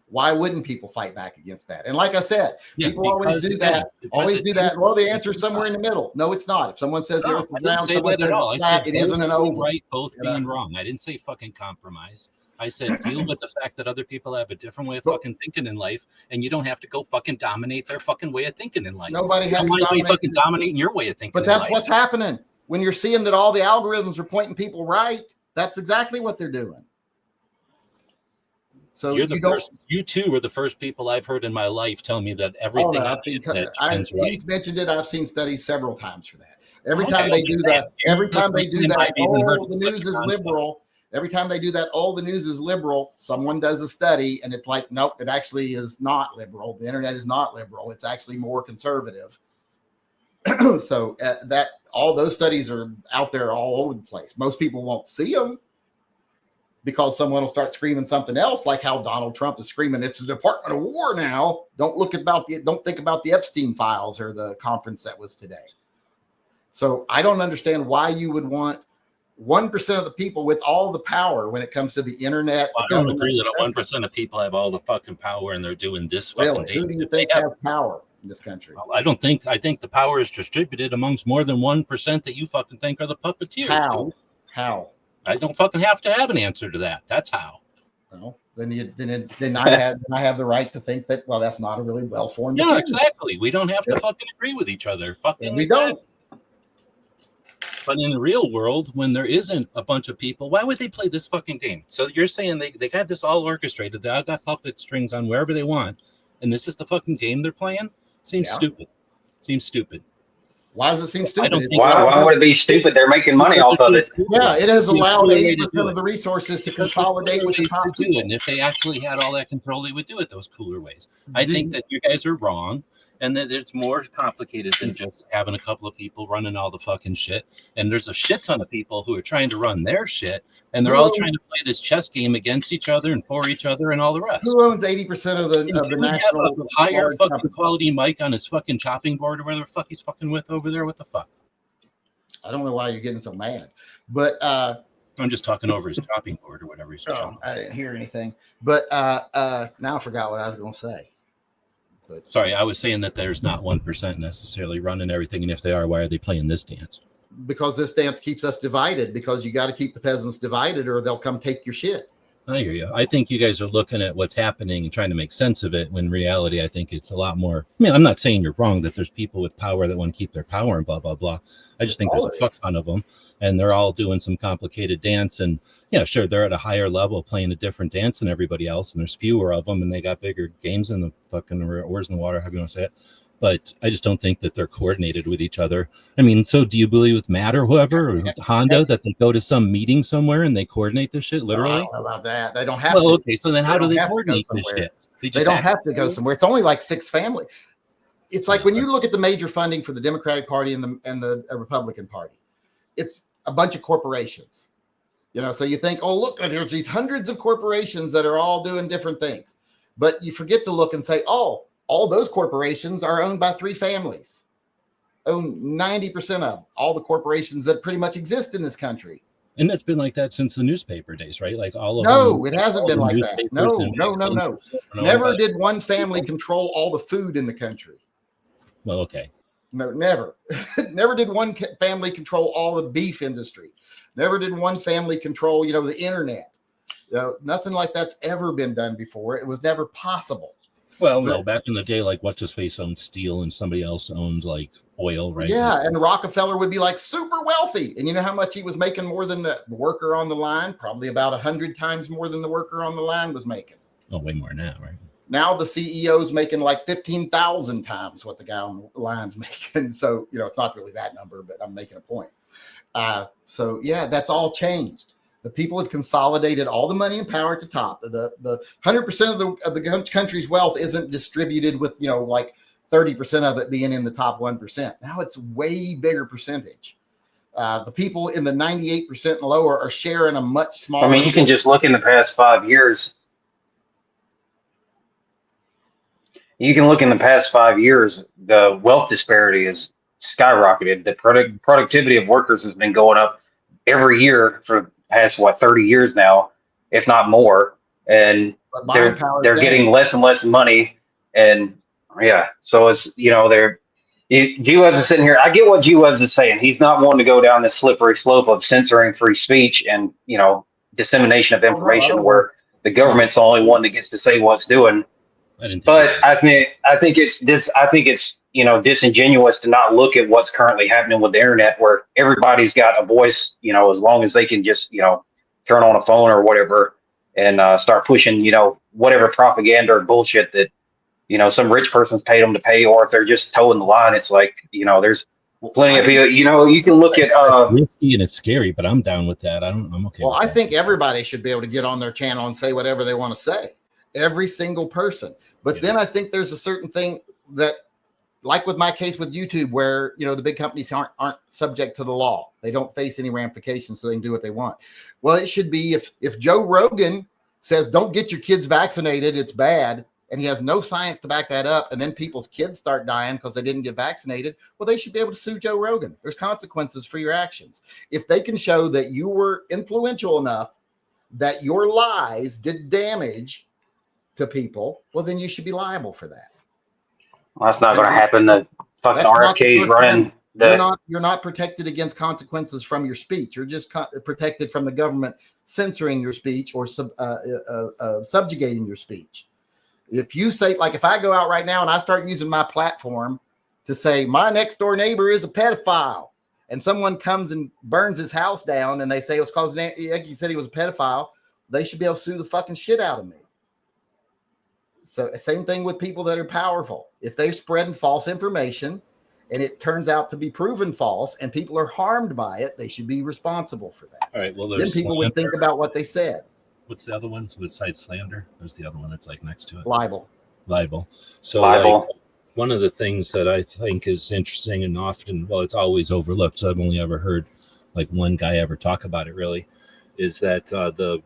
Why wouldn't people fight back against that? And like I said, people always do that. Always do that. Well, the answer is somewhere in the middle. No, it's not. If someone says the Earth is round, someone says it's flat, it isn't an oval. Right, both being wrong. I didn't say fucking compromise. I said deal with the fact that other people have a different way of fucking thinking in life, and you don't have to go fucking dominate their fucking way of thinking in life. Nobody has to fucking dominating your way of thinking. But that's what's happening when you're seeing that all the algorithms are pointing people right. That's exactly what they're doing. So you two were the first people I've heard in my life tell me that everything. He's mentioned it. I've seen studies several times for that. Every time they do that, oh, the news is liberal. Every time they do that, oh, the news is liberal. Someone does a study and it's like, nope, it actually is not liberal. The internet is not liberal. It's actually more conservative. So that all those studies are out there all over the place. Most people won't see them because someone will start screaming something else, like how Donald Trump is screaming, "It's the Department of War now. Don't think about the Epstein files or the conference that was today." So I don't understand why you would want 1% of the people with all the power when it comes to the internet. Well, I don't agree that 1% of people have all the fucking power and they're doing this fucking Really, who do you dance. think have power in this country? I think the power is distributed amongst more than 1% that you fucking think are the puppeteers. How? Dude. How? I don't fucking have to have an answer to that. That's how. Well, then I have the right to think that, well, that's not a really well-formed. Yeah, opinion. exactly. We don't have to fucking agree with each other. Fucking And we don't. But in the real world, when there isn't a bunch of people, why would they play this fucking game? So you're saying they got this all orchestrated. They all got puppet strings on wherever they want, and this is the fucking game they're playing? Seems stupid. Seems stupid. Why does it seem stupid? Why would it be stupid? They're making money off of it. Yeah, it has allowed 80% of the resources to consolidate with the top people. And if they actually had all that control, they would do it those cooler ways. I think that you guys are wrong, and that it's more complicated than just having a couple of people running all the fucking shit. And there's a shit ton of people who are trying to run their shit, and they're all trying to play this chess game against each other and for each other and all the rest. Who owns 80% of the national? Have a higher fucking quality mic on his fucking chopping board or whatever the fuck he's fucking with over there. What the fuck? I don't know why you're getting so mad, but I'm just talking over his chopping board or whatever he's chopping. I didn't hear anything, but now I forgot what I was going to say. But sorry, I was saying that there's not 1% necessarily running everything, and if they are, why are they playing this dance? Because this dance keeps us divided. Because you got to keep the peasants divided, or they'll come take your shit. I hear you. I think you guys are looking at what's happening and trying to make sense of it, when in reality, I think it's a lot more. I mean, I'm not saying you're wrong that there's people with power that want to keep their power and blah, blah, blah. I just think there's a fuck ton of them, and they're all doing some complicated dance. And yeah, sure, they're at a higher level playing a different dance than everybody else, and there's fewer of them, and they got bigger games in the fucking oars in the water, however you want to say it. But I just don't think that they're coordinated with each other. I mean, so do you believe with Matt or whoever, or Honda, that they go to some meeting somewhere and they coordinate this shit, literally? I don't know about that. They don't have to. Okay, so then how do they coordinate this shit? They don't have to go somewhere. It's only like 6 families. It's like when you look at the major funding for the Democratic Party and the Republican Party, it's a bunch of corporations. You know, so you think, oh, look, there's these hundreds of corporations that are all doing different things. But you forget to look and say, oh, all those corporations are owned by 3 families. Own 90% of all the corporations that pretty much exist in this country. And that's been like that since the newspaper days, right? Like all of them. No, it hasn't been like that. No. Never did one family control all the food in the country. Well, okay. No, never. Never did one family control all the beef industry. Never did one family control, the internet. Nothing like that's ever been done before. It was never possible. Well, no, back in the day, like what's his face owned steel and somebody else owned like oil, right? Yeah, and Rockefeller would be like super wealthy. And you know how much he was making more than the worker on the line? Probably about 100 times more than the worker on the line was making. Oh, way more now, right? Now the CEO's making like 15,000 times what the guy on the line's making. So, it's not really that number, but I'm making a point. So, yeah, that's all changed. The people have consolidated all the money and power at the top. The 100% of the country's wealth isn't distributed with, like 30% of it being in the top 1%. Now it's way bigger percentage. The people in the 98% and lower are sharing a much smaller. I mean, you can just look in the past 5 years. You can look in the past 5 years, the wealth disparity has skyrocketed. The productivity of workers has been going up every year for past 30 years now, if not more, and they're getting less and less money, and so it's G-Webs is sitting here. I get what G-Webs is saying. He's not wanting to go down this slippery slope of censoring free speech and dissemination of information where the government's the only one that gets to say what's doing. But I think it's disingenuous to not look at what's currently happening with the internet, where everybody's got a voice, as long as they can just, turn on a phone or whatever and start pushing, whatever propaganda or bullshit that, some rich person's paid them to pay, or if they're just towing the line. It's like, there's plenty of people, you can look at risky and it's scary, but I'm down with that. I'm okay. Well, I think everybody should be able to get on their channel and say whatever they want to say. Every single person. But then I think there's a certain thing that like with my case with YouTube, where, you know, the big companies aren't subject to the law. They don't face any ramifications, so they can do what they want. Well, it should be if Joe Rogan says, don't get your kids vaccinated, it's bad, and he has no science to back that up, and then people's kids start dying because they didn't get vaccinated, well, they should be able to sue Joe Rogan. There's consequences for your actions. If they can show that you were influential enough that your lies did damage to people, well, then you should be liable for that. Well, that's not going to happen. The fucking RFK's running. You're not protected against consequences from your speech. You're just protected from the government censoring your speech or subjugating your speech. If you say, like, if I go out right now and I start using my platform to say my next door neighbor is a pedophile, and someone comes and burns his house down and they say it was because he said he was a pedophile, they should be able to sue the fucking shit out of me. So same thing with people that are powerful. If they're spreading false information and it turns out to be proven false and people are harmed by it, they should be responsible for that. All right. Well, then people would think about what they said. What's the other one? Besides slander, there's the other one that's like next to it. Libel. So like, one of the things that I think is interesting and often, well, it's always overlooked, so I've only ever heard like one guy ever talk about it really, is that the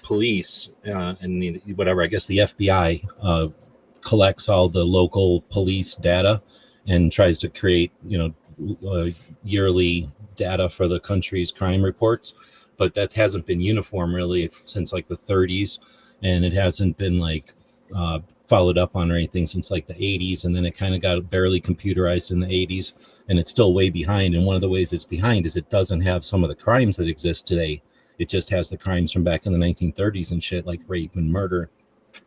police and whatever, I guess the FBI collects all the local police data and tries to create, yearly data for the country's crime reports. But that hasn't been uniform really since like the 30s. And it hasn't been like followed up on or anything since like the 80s. And then it kind of got barely computerized in the 80s. And it's still way behind. And one of the ways it's behind is it doesn't have some of the crimes that exist today. It just has the crimes from back in the 1930s and shit, like rape and murder.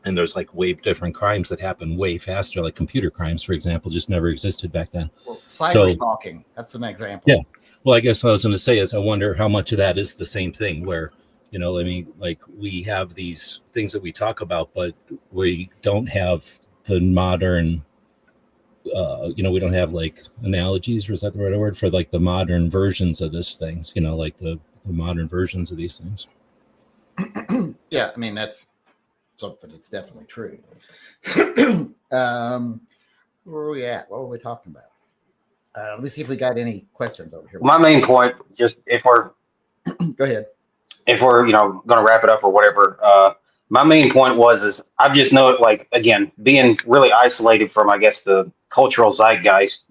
And there's like way different crimes that happen way faster, like computer crimes, for example, just never existed back then. Well, cyber stalking, that's an example. Yeah. Well, I guess what I was going to say is I wonder how much of that is the same thing where, like we have these things that we talk about, but we don't have the modern, we don't have like analogies, or is that the right word for like the modern versions of these things, like the modern versions of these things. Yeah, I mean, that's something that's definitely true. Where are we at? What were we talking about? Let me see if we got any questions over here. My main point, just if we're go ahead, if we're going to wrap it up or whatever. My main point is I've just know, like, again, being really isolated from, I guess, the cultural zeitgeist,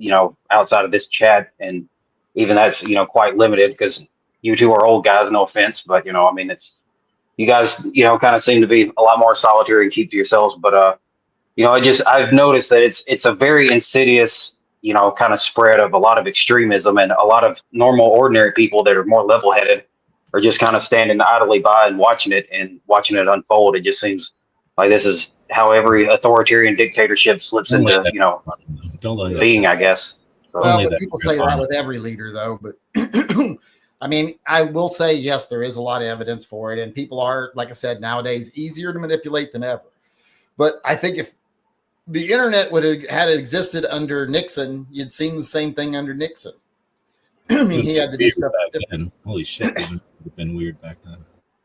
outside of this chat, and even that's quite limited because you two are old guys, no offense, but I mean, it's you guys kind of seem to be a lot more solitary and keep to yourselves, but I've noticed that it's a very insidious kind of spread of a lot of extremism, and a lot of normal, ordinary people that are more level-headed are just kind of standing idly by and watching it unfold. It just seems like this is how every authoritarian dictatorship slips into, being, I guess. So, well, people say that with every leader, though. But I mean, I will say, yes, there is a lot of evidence for it, and people are, like I said, nowadays easier to manipulate than ever. But I think if the internet had existed under Nixon, you'd seen the same thing under Nixon. I mean, he had to do stuff. Holy shit, it would have been weird back then.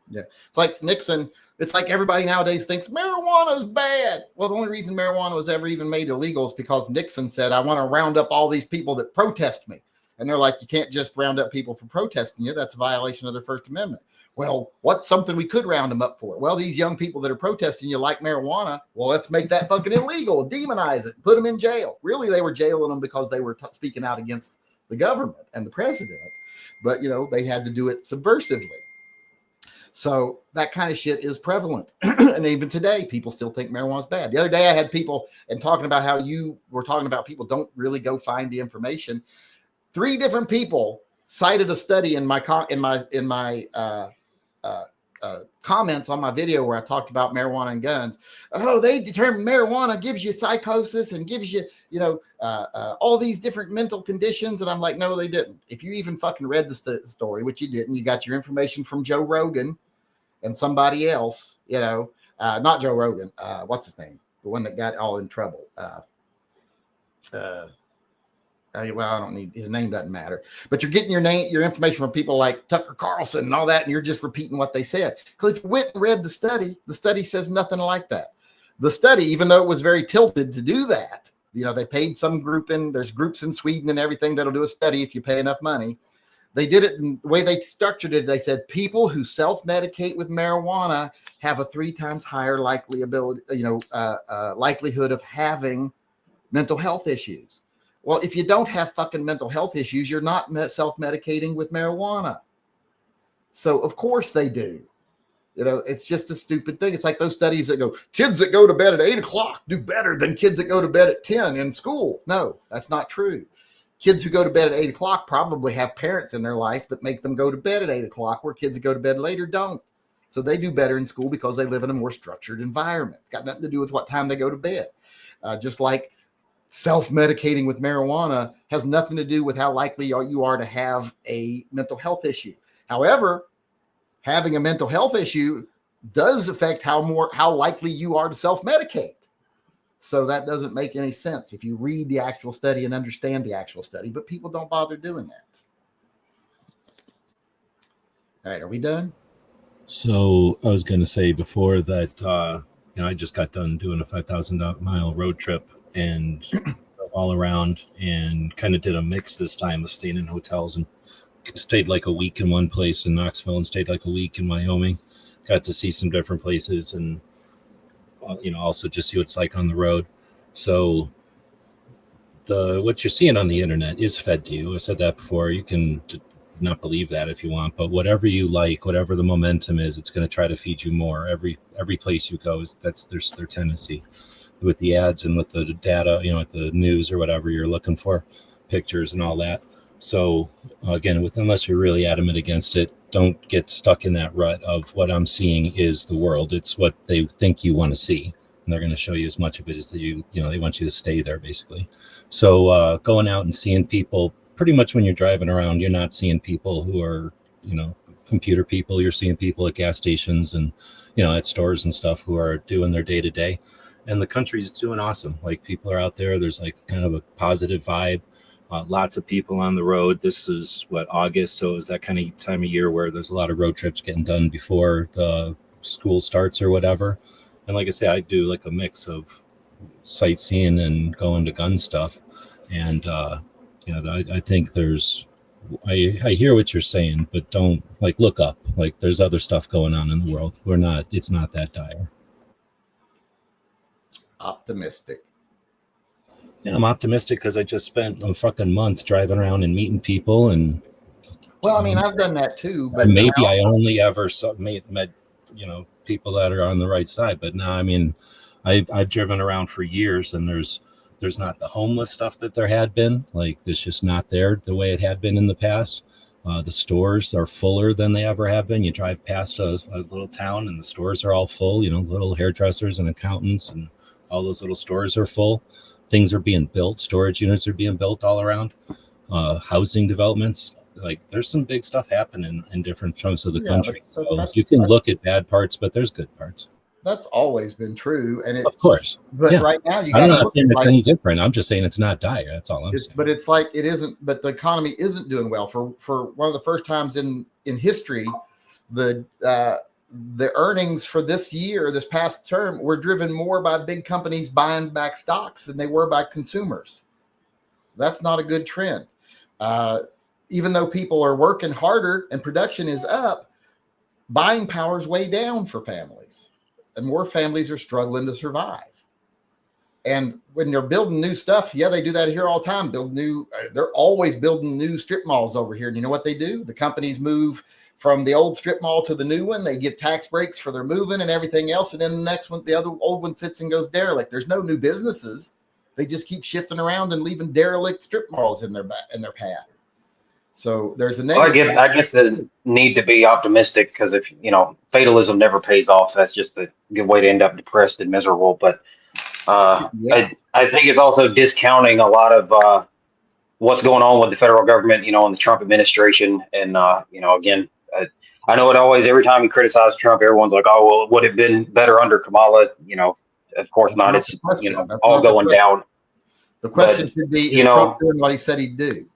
Yeah, it's like Nixon. It's like everybody nowadays thinks marijuana is bad. Well, the only reason marijuana was ever even made illegal is because Nixon said, "I want to round up all these people that protest me." And they're like, "You can't just round up people for protesting you. That's a violation of the First Amendment." Well, what's something we could round them up for? Well, these young people that are protesting you like marijuana. Well, let's make that fucking illegal, demonize it, put them in jail. Really, they were jailing them because they were speaking out against the government and the president. But, they had to do it subversively. So that kind of shit is prevalent. And even today, people still think marijuana is bad. The other day I had people and talking about how you were talking about people don't really go find the information. 3 different people cited a study in my comments on my video where I talked about marijuana and guns. Oh, they determined marijuana gives you psychosis and gives you, all these different mental conditions. And I'm like, no, they didn't. If you even fucking read the story, which you didn't, you got your information from Joe Rogan and somebody else, not Joe Rogan. What's his name? The one that got all in trouble. Well, I don't need his name, doesn't matter, but you're getting your information from people like Tucker Carlson and all that, and you're just repeating what they said. Because if you went and read the study says nothing like that. The study, even though it was very tilted to do that, They paid some group there's groups in Sweden and everything that'll do a study if you pay enough money. They did it, and the way they structured it, they said people who self-medicate with marijuana have a 3 times higher likelihood of having mental health issues. Well, if you don't have fucking mental health issues, you're not self-medicating with marijuana. So of course they do. It's just a stupid thing. It's like those studies that go, kids that go to bed at 8 o'clock do better than kids that go to bed at 10 in school. No, that's not true. Kids who go to bed at 8 o'clock probably have parents in their life that make them go to bed at 8 o'clock, where kids that go to bed later don't. So they do better in school because they live in a more structured environment. It's got nothing to do with what time they go to bed. Just like self-medicating with marijuana has nothing to do with how likely you are to have a mental health issue. However, having a mental health issue does affect how likely you are to self-medicate. So that doesn't make any sense if you read the actual study and understand the actual study, but people don't bother doing that. All right, are we done? So I was going to say before that, I just got done doing a 5,000-mile road trip and all around, and kind of did a mix this time of staying in hotels, and stayed like a week in one place in Knoxville and stayed like a week in Wyoming. Got to see some different places, and also just see what it's like on the road. So what you're seeing on the internet is fed to you. I said that before. You can not believe that if you want, but whatever you like, whatever the momentum is, it's going to try to feed you more. Every place you go, that's their tendency with the ads and with the data, with the news or whatever you're looking for, pictures and all that. So again, unless you're really adamant against it, don't get stuck in that rut of what I'm seeing is the world. It's what they think you want to see. And they're going to show you as much of it as they want you to stay there, basically. So going out and seeing people, pretty much when you're driving around, you're not seeing people who are, computer people. You're seeing people at gas stations and, at stores and stuff who are doing their day to day. And the country's doing awesome. Like, people are out there. There's like kind of a positive vibe. Lots of people on the road. This is August. So it's that kind of time of year where there's a lot of road trips getting done before the school starts or whatever. And like I say, I do like a mix of sightseeing and going to gun stuff. And, I think I hear what you're saying, but don't look up. There's other stuff going on in the world. It's not that dire. Optimistic. Yeah, I'm optimistic because I just spent a fucking month driving around and meeting people. And well, I mean, I've done that too, but maybe I only ever met people that are on the right side. But now, I mean, I've driven around for years, and there's not the homeless stuff that there had been. It's just not there the way it had been in the past. The stores are fuller than they ever have been. You drive past a little town, and the stores are all full. Little hairdressers and accountants, and all those little stores are full. Things are being built. Storage units are being built all around. Housing developments. There's some big stuff happening in different chunks of the country. So you can look at bad parts, but there's good parts. That's always been true, and of course. But right now, I'm not saying it's any different. I'm just saying it's not dire. That's all I'm saying. But it's like it isn't. But the economy isn't doing well for one of the first times in history. The earnings for this year, this past term, were driven more by big companies buying back stocks than they were by consumers. That's not a good trend. Even though people are working harder and production is up, buying power is way down for families, and more families are struggling to survive. And when they're building new stuff, they do that here all the time. They're always building new strip malls over here. And you know what they do? The companies move from the old strip mall to the new one. They get tax breaks for their moving and everything else. And then the next one, the other old one sits and goes derelict. There's no new businesses. They just keep shifting around and leaving derelict strip malls in their path. So there's a negative. I get the need to be optimistic, because if fatalism never pays off, that's just a good way to end up depressed and miserable. But I think it's also discounting a lot of what's going on with the federal government, and the Trump administration. And again, I know every time you criticize Trump, everyone's like, "Oh, well, would it have been better under Kamala?" Of course not. It's all going down. The question should be: is Trump doing what he said he'd do?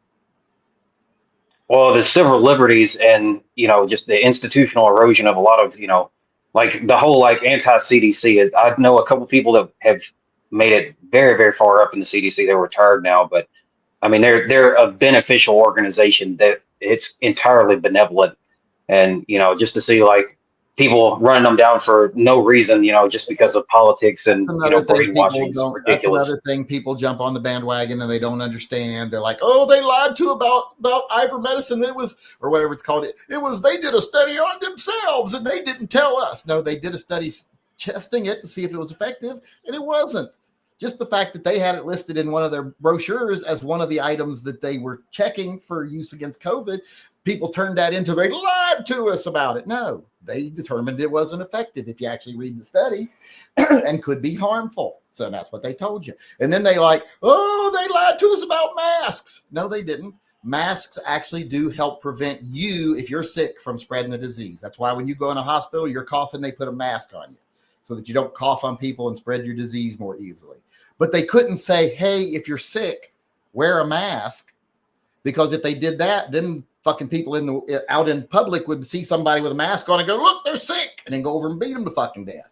Well, the civil liberties and, just the institutional erosion of a lot of, the whole anti-CDC. I know a couple of people that have made it very, very far up in the CDC. They're retired now, but I mean, they're a beneficial organization that it's entirely benevolent. And, just to see like people running them down for no reason, just because of politics That's and, another thing brainwashing people is don't. That's ridiculous. another thing people jump on the bandwagon and they don't understand. They're like, "Oh, they lied to about ivermectin. It was, or whatever it's called. It was they did a study on themselves and they didn't tell us." No, they did a study testing it to see if it was effective, and it wasn't. Just the fact that they had it listed in one of their brochures as one of the items that they were checking for use against COVID, people turned that into they lied to us about it. No, they determined it wasn't effective if you actually read the study and could be harmful. So that's what they told you. And then they like, oh, they lied to us about masks. No, they didn't. Masks actually do help prevent you, if you're sick, from spreading the disease. That's why when you go in a hospital, you're coughing, they put a mask on you so that you don't cough on people and spread your disease more easily. But they couldn't say, hey, if you're sick, wear a mask, because if they did that, then fucking people out in public would see somebody with a mask on and go, look, they're sick, and then go over and beat them to fucking death.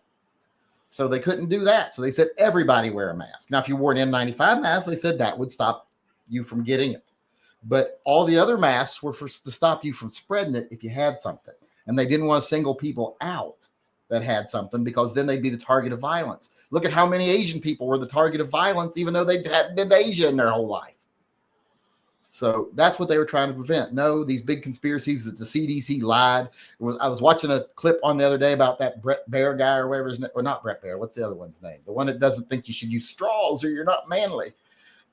So they couldn't do that. So they said everybody wear a mask. Now, if you wore an N95 mask, they said that would stop you from getting it. But all the other masks were to stop you from spreading it if you had something. And they didn't want to single people out that had something, because then they'd be the target of violence. Look at how many Asian people were the target of violence, even though they hadn't been to Asia in their whole life. So that's what they were trying to prevent. No, these big conspiracies that the CDC lied. I was watching a clip on the other day about that Brett Baer guy or whatever his name, or not Brett Baer. What's the other one's name? The one that doesn't think you should use straws or you're not manly.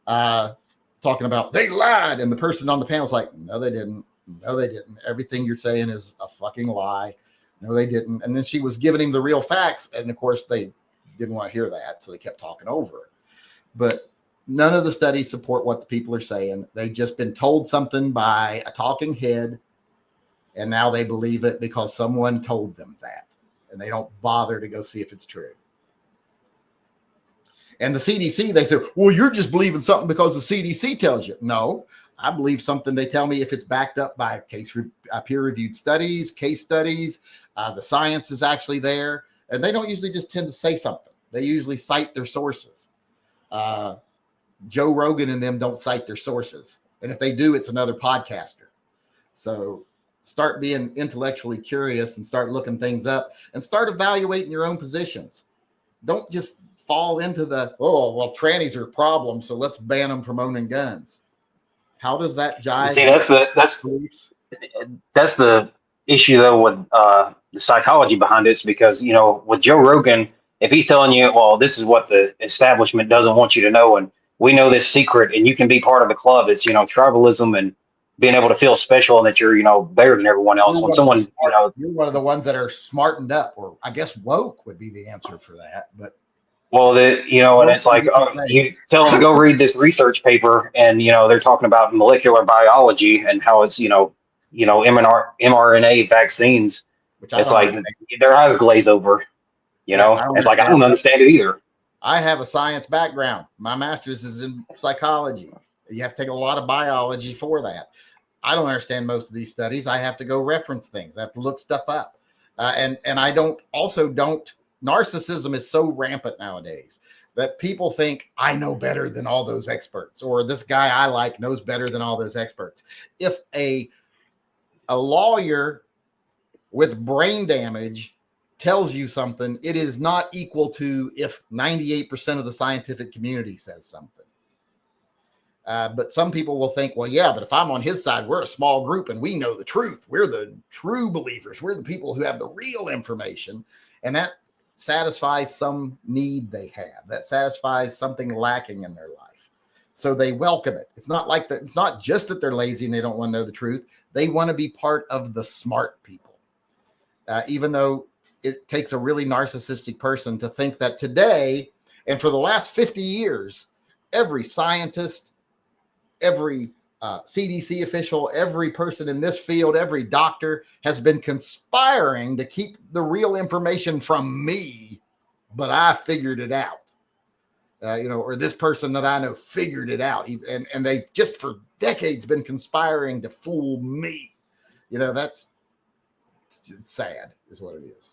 Talking about they lied. And the person on the panel was like, no, they didn't. No, they didn't. Everything you're saying is a fucking lie. No, they didn't. And then she was giving him the real facts. And of course, they didn't want to hear that. So they kept talking over it. But none of the studies support what the people are saying. They've just been told something by a talking head, and now they believe it because someone told them that, and they don't bother to go see if it's true. And the CDC, they say, well, you're just believing something because the CDC tells you. No, I believe something they tell me if it's backed up by peer-reviewed studies, case studies, the science is actually there, and they don't usually just tend to say something. They usually cite their sources. Joe Rogan and them don't cite their sources. And if they do, it's another podcaster. So start being intellectually curious and start looking things up and start evaluating your own positions. Don't just fall into the, oh, well, trannies are a problem, so let's ban them from owning guns. How does that jive? See, that's the issue though with the psychology behind this, because with Joe Rogan, if he's telling you, well, this is what the establishment doesn't want you to know, and we know this secret, and you can be part of the club, it's tribalism and being able to feel special and that you're better than everyone else. When someone you're one of the ones that are smartened up, or I guess woke would be the answer for that. But well, and it's like, you tell them to go read this research paper, and they're talking about molecular biology and how it's mRNA vaccines. Which I it's don't like understand. their eyes glaze over. It's like I don't understand it either. I have a science background. My master's is in psychology. You have to take a lot of biology for that. I don't understand most of these studies. I have to go reference things. I have to look stuff up. And I don't. Narcissism is so rampant nowadays that people think I know better than all those experts, or this guy I like knows better than all those experts. If a lawyer with brain damage tells you something, it is not equal to if 98% of the scientific community says something. But some people will think, well, yeah, but if I'm on his side, we're a small group and we know the truth. We're the true believers. We're the people who have the real information. And that satisfies some need they have. That satisfies something lacking in their life. So they welcome it. It's not like that. It's not just that they're lazy and they don't want to know the truth. They want to be part of the smart people. Even though it takes a really narcissistic person to think that today, and for the last 50 years, every scientist, every CDC official, every person in this field, every doctor has been conspiring to keep the real information from me, but I figured it out. Or this person that I know figured it out. And they've just for decades been conspiring to fool me. That's it's sad is what it is.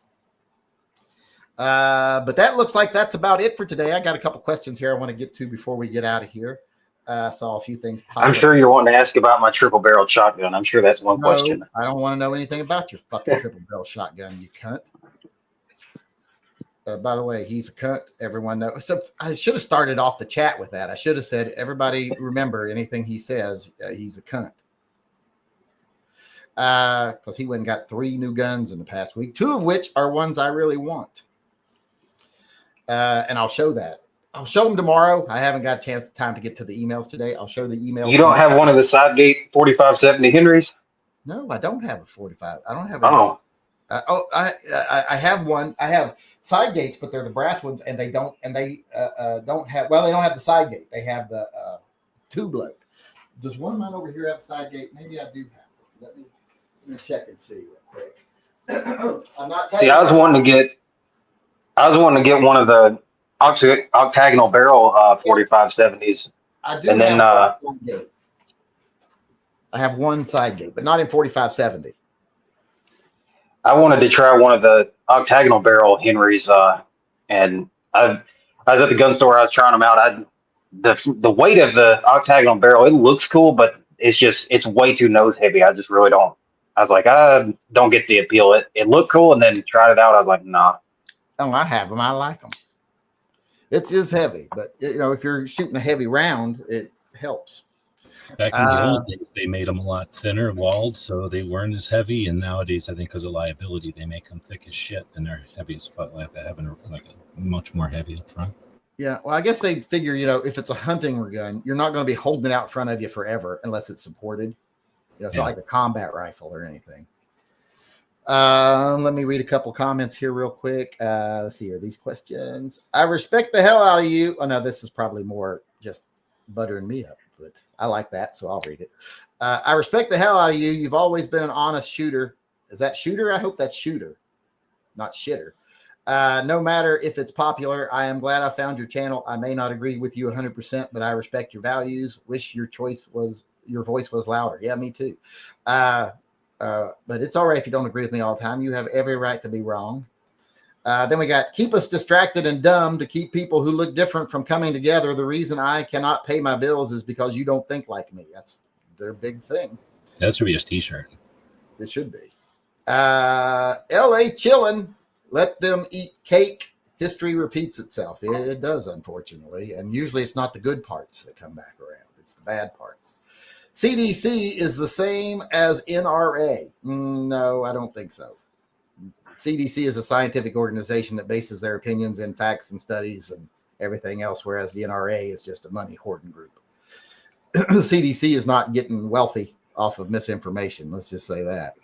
But that looks like that's about it for today. I got a couple questions here I want to get to before we get out of here. Saw a few things pop I'm up. sure you're wanting to ask about my triple barreled shotgun. I'm sure that's one question. I don't want to know anything about your fucking triple barrel shotgun, you cunt. By the way, he's a cunt. Everyone knows. So I should have started off the chat with that. I should have said, everybody remember anything he says, he's a cunt. Because he went and got 3 new guns in the past week, 2 of which are ones I really want. And I'll show that. I'll show them tomorrow. I haven't got time to get to the emails today. I'll show the emails. You don't have one of the Sidegate 4570 Henrys? No, I don't have a 45. I don't have. I have one. I have side gates, but they're the brass ones, and they don't have. Well, they don't have the side gate. They have the tube load. Does one of mine over here have a side gate? Maybe I do have. Let me check and see real quick. I'm not. See, I was wanting to get one of the octagonal barrel 4570s. I do. And then I have one side gate, but not in 4570. I wanted to try one of the octagonal barrel Henrys, and I was at the gun store. I was trying them out. The weight of the octagonal barrel, it looks cool, but it's way too nose heavy. I just really don't. I was like, I don't get the appeal. It looked cool, and then tried it out. I was like, nah. Oh, I have them. I like them. It is heavy, but if you're shooting a heavy round, it helps. Back in the old days, they made them a lot thinner, walled, so they weren't as heavy. And nowadays, I think because of liability, they make them thick as shit, and they're heavy as fuck. Like having a much more heavy up front. Yeah, well, I guess they figure, if it's a hunting gun, you're not going to be holding it out in front of you forever unless it's supported. It's not like a combat rifle or anything. Let me read a couple comments here real quick. Let's see here. These questions. I respect the hell out of you. Oh, no, this is probably more just buttering me up, but I like that, so I'll read it. I respect the hell out of you. You've always been an honest shooter. Is that shooter? I hope that's shooter, not shitter. No matter if it's popular, I am glad I found your channel. I may not agree with you 100%, but I respect your values. Wish your voice was louder. Yeah, me too. But it's all right if you don't agree with me all the time. You have every right to be wrong. Then we got keep us distracted and dumb to keep people who look different from coming together. The reason I cannot pay my bills is because you don't think like me. That's their big thing. That should be a t-shirt. It should be. LA chillin'. Let them eat cake. History repeats itself. It does, unfortunately. And usually it's not the good parts that come back around. It's the bad parts. CDC is the same as NRA. No, I don't think so. CDC is a scientific organization that bases their opinions in facts and studies and everything else, whereas the NRA is just a money hoarding group. The CDC is not getting wealthy off of misinformation. Let's just say that.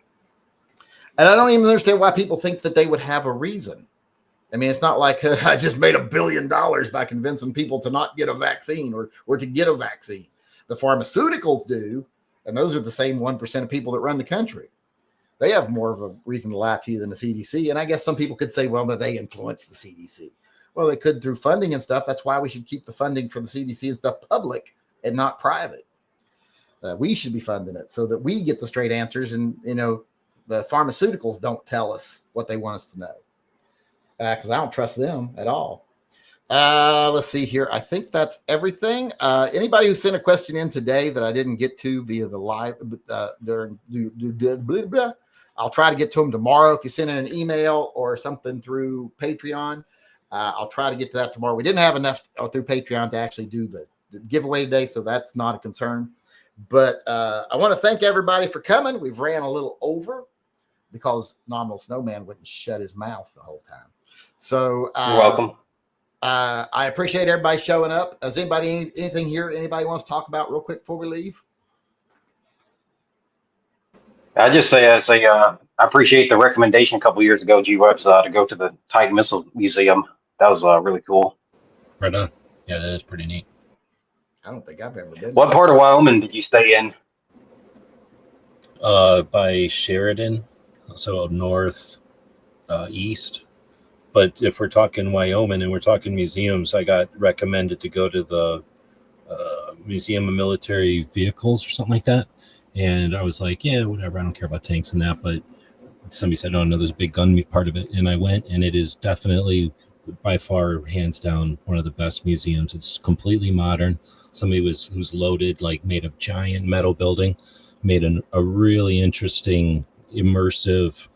And I don't even understand why people think that they would have a reason. I mean, it's not like I just made $1 billion by convincing people to not get a vaccine or to get a vaccine. The pharmaceuticals do, and those are the same 1% of people that run the country. They have more of a reason to lie to you than the CDC. And I guess some people could say, well, that they influence the CDC. Well, they could through funding and stuff. That's why we should keep the funding for the CDC and stuff public and not private. We should be funding it so that we get the straight answers. And, the pharmaceuticals don't tell us what they want us to know. Because I don't trust them at all. Let's see here. I think that's everything. Anybody who sent a question in today that I didn't get to via the live I'll try to get to them tomorrow. If you send in an email or something through Patreon, I'll try to get to that tomorrow. We didn't have enough through Patreon to actually do the giveaway today, so that's not a concern. But I want to thank everybody for coming. We've ran a little over because Nominal Snowman wouldn't shut his mouth the whole time. So you're welcome. I appreciate everybody showing up. Does anybody anything here anybody wants to talk about real quick before we leave? I just say I appreciate the recommendation a couple years ago, Gwebs, to go to the TYMP Missile Museum. That was really cool. Right on. Yeah, that is pretty neat. I don't think I've ever been. What part of Wyoming did you stay in? By Sheridan, so north, east. But if we're talking Wyoming and we're talking museums, I got recommended to go to the Museum of Military Vehicles or something like that. And I was like, yeah, whatever. I don't care about tanks and that. But somebody said, "Oh no, there's a big gun part of it," and I went, and it is definitely by far, hands down, one of the best museums. It's completely modern. Somebody who's loaded, like made a giant metal building, made a really interesting, immersive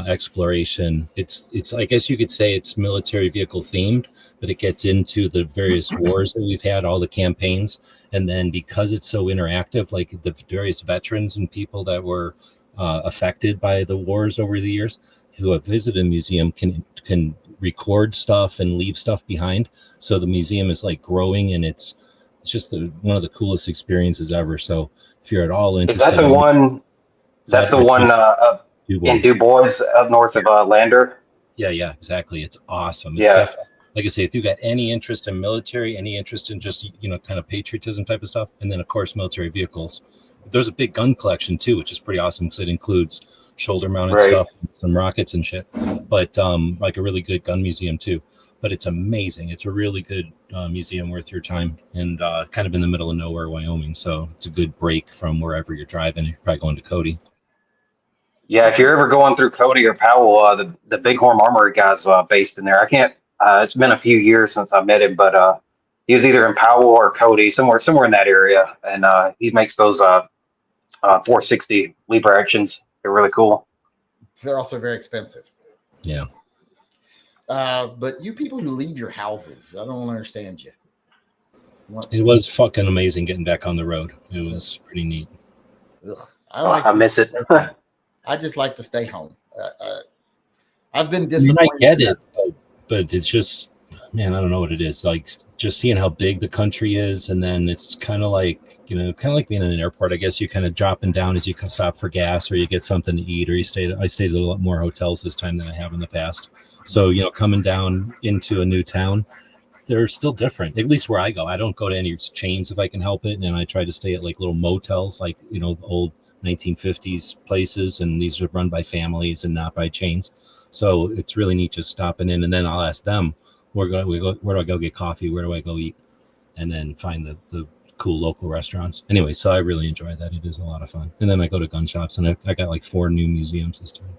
exploration. It's I guess you could say it's military vehicle themed, but it gets into the various wars that we've had, all the campaigns, and then because it's so interactive, like the various veterans and people that were affected by the wars over the years, who have visited a museum can record stuff and leave stuff behind. So the museum is like growing, and it's just one of the coolest experiences ever. So if you're at all Is interested, that the one? That's the one in Du Bois up north of Lander. Yeah, exactly. It's awesome. It's Yeah. definitely, like I say, if you got any interest in military, any interest in just, kind of patriotism type of stuff, and then of course military vehicles. There's a big gun collection too, which is pretty awesome because it includes shoulder mounted stuff, some rockets and shit, but like a really good gun museum too. But it's amazing. It's a really good museum, worth your time, and kind of in the middle of nowhere, Wyoming. So it's a good break from wherever you're driving. You're probably going to Cody. Yeah, if you're ever going through Cody or Powell, the Bighorn Armory guy's based in there. I can't. It's been a few years since I met him, but he was either in Powell or Cody, somewhere in that area, and he makes those 460 Libra actions. They're really cool. They're also very expensive. Yeah. But you people who leave your houses, I don't understand you. It was fucking amazing getting back on the road. It was pretty neat. Ugh, I miss it. I just like to stay home. I've been disappointed. I get it, but it's just, man, I don't know what it is. Like just seeing how big the country is, and then it's kind of like being in an airport. I guess you kind of dropping down as you can stop for gas, or you get something to eat, or I stayed at a lot more hotels this time than I have in the past. So coming down into a new town, they're still different. At least where I go, I don't go to any chains if I can help it, and I try to stay at like little motels, like old 1950s places, and these are run by families and not by chains. So it's really neat just stopping in, and then I'll ask them, where do I go get coffee? Where do I go eat? And then find the cool local restaurants. Anyway, so I really enjoy that. It is a lot of fun. And then I go to gun shops, and I got like 4 new museums this time.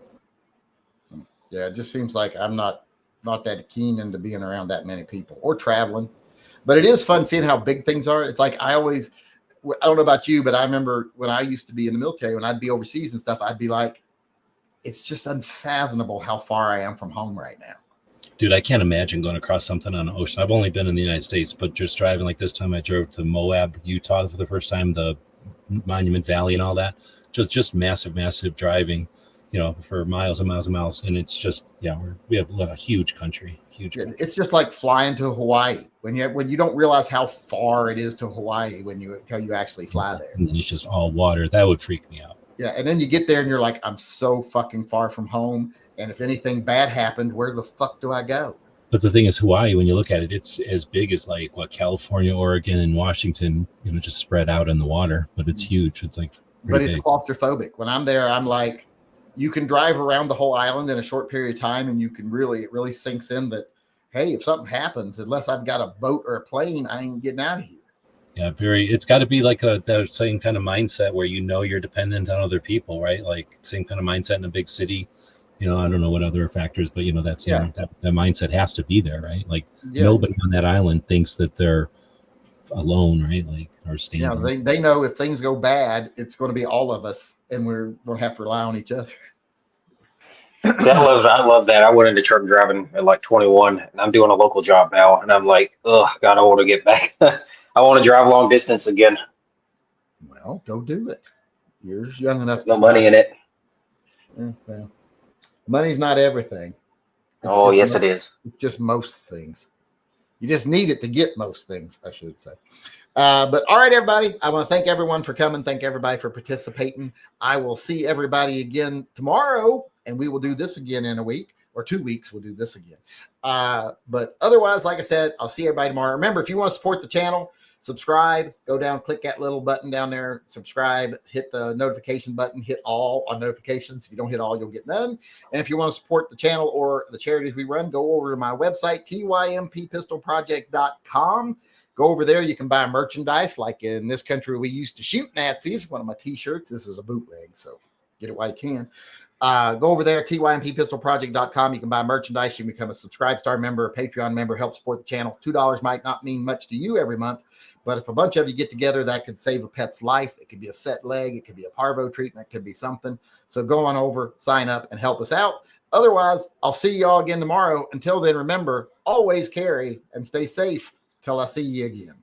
Yeah, it just seems like I'm not that keen into being around that many people or traveling. But it is fun seeing how big things are. It's like I don't know about you, but I remember when I used to be in the military, when I'd be overseas and stuff, I'd be like, it's just unfathomable how far I am from home right now. Dude, I can't imagine going across something on the ocean. I've only been in the United States, but just driving like this time, I drove to Moab, Utah for the first time, the Monument Valley and all that. Just massive driving, for miles and miles and miles. And it's just, we have a huge country. It's just like flying to Hawaii when you don't realize how far it is to Hawaii until you actually fly there. And it's just all water. That would freak me out. Yeah. And then you get there and you're like, I'm so fucking far from home. And if anything bad happened, where the fuck do I go? But the thing is, Hawaii, when you look at it, it's as big as like California, Oregon, and Washington, just spread out in the water. But it's huge. It's like, but it's claustrophobic. When I'm there, I'm like, you can drive around the whole island in a short period of time, and it really sinks in that, hey, if something happens, unless I've got a boat or a plane, I ain't getting out of here. Yeah, it's got to be like that same kind of mindset where you're dependent on other people, right? Like same kind of mindset in a big city. I don't know what other factors, but that mindset has to be there, right? Like nobody on that island thinks that they're alone, right? Like or standing. Yeah, they know if things go bad, it's going to be all of us, and we're going to have to rely on each other. I love that. I went into truck driving at like 21, and I'm doing a local job now, and I'm like, oh God, I want to get back. I want to drive long distance again. Well, go do it. You're young enough. No money in it. Yeah, well, money's not everything. Yes, it is. It's just most things. You just need it to get most things, I should say. But all right, everybody. I want to thank everyone for coming. Thank everybody for participating. I will see everybody again tomorrow, and we will do this again in a week or 2 weeks. We'll do this again. But otherwise, like I said, I'll see everybody tomorrow. Remember, if you want to support the channel, subscribe, go down, click that little button down there, subscribe, hit the notification button, hit all on notifications. If you don't hit all, you'll get none. And if you want to support the channel or the charities we run, go over to my website, tympistolproject.com. Go over there. You can buy merchandise. Like in this country, we used to shoot Nazis. One of my t-shirts. This is a bootleg, so get it while you can. Go over there, tympistolproject.com. You can buy merchandise. You can become a Subscribe Star member, a Patreon member, help support the channel. $2 might not mean much to you every month, but if a bunch of you get together, that could save a pet's life. It could be a set leg. It could be a parvo treatment. It could be something. So go on over, sign up, and help us out. Otherwise, I'll see you all again tomorrow. Until then, remember, always carry and stay safe till I see you again.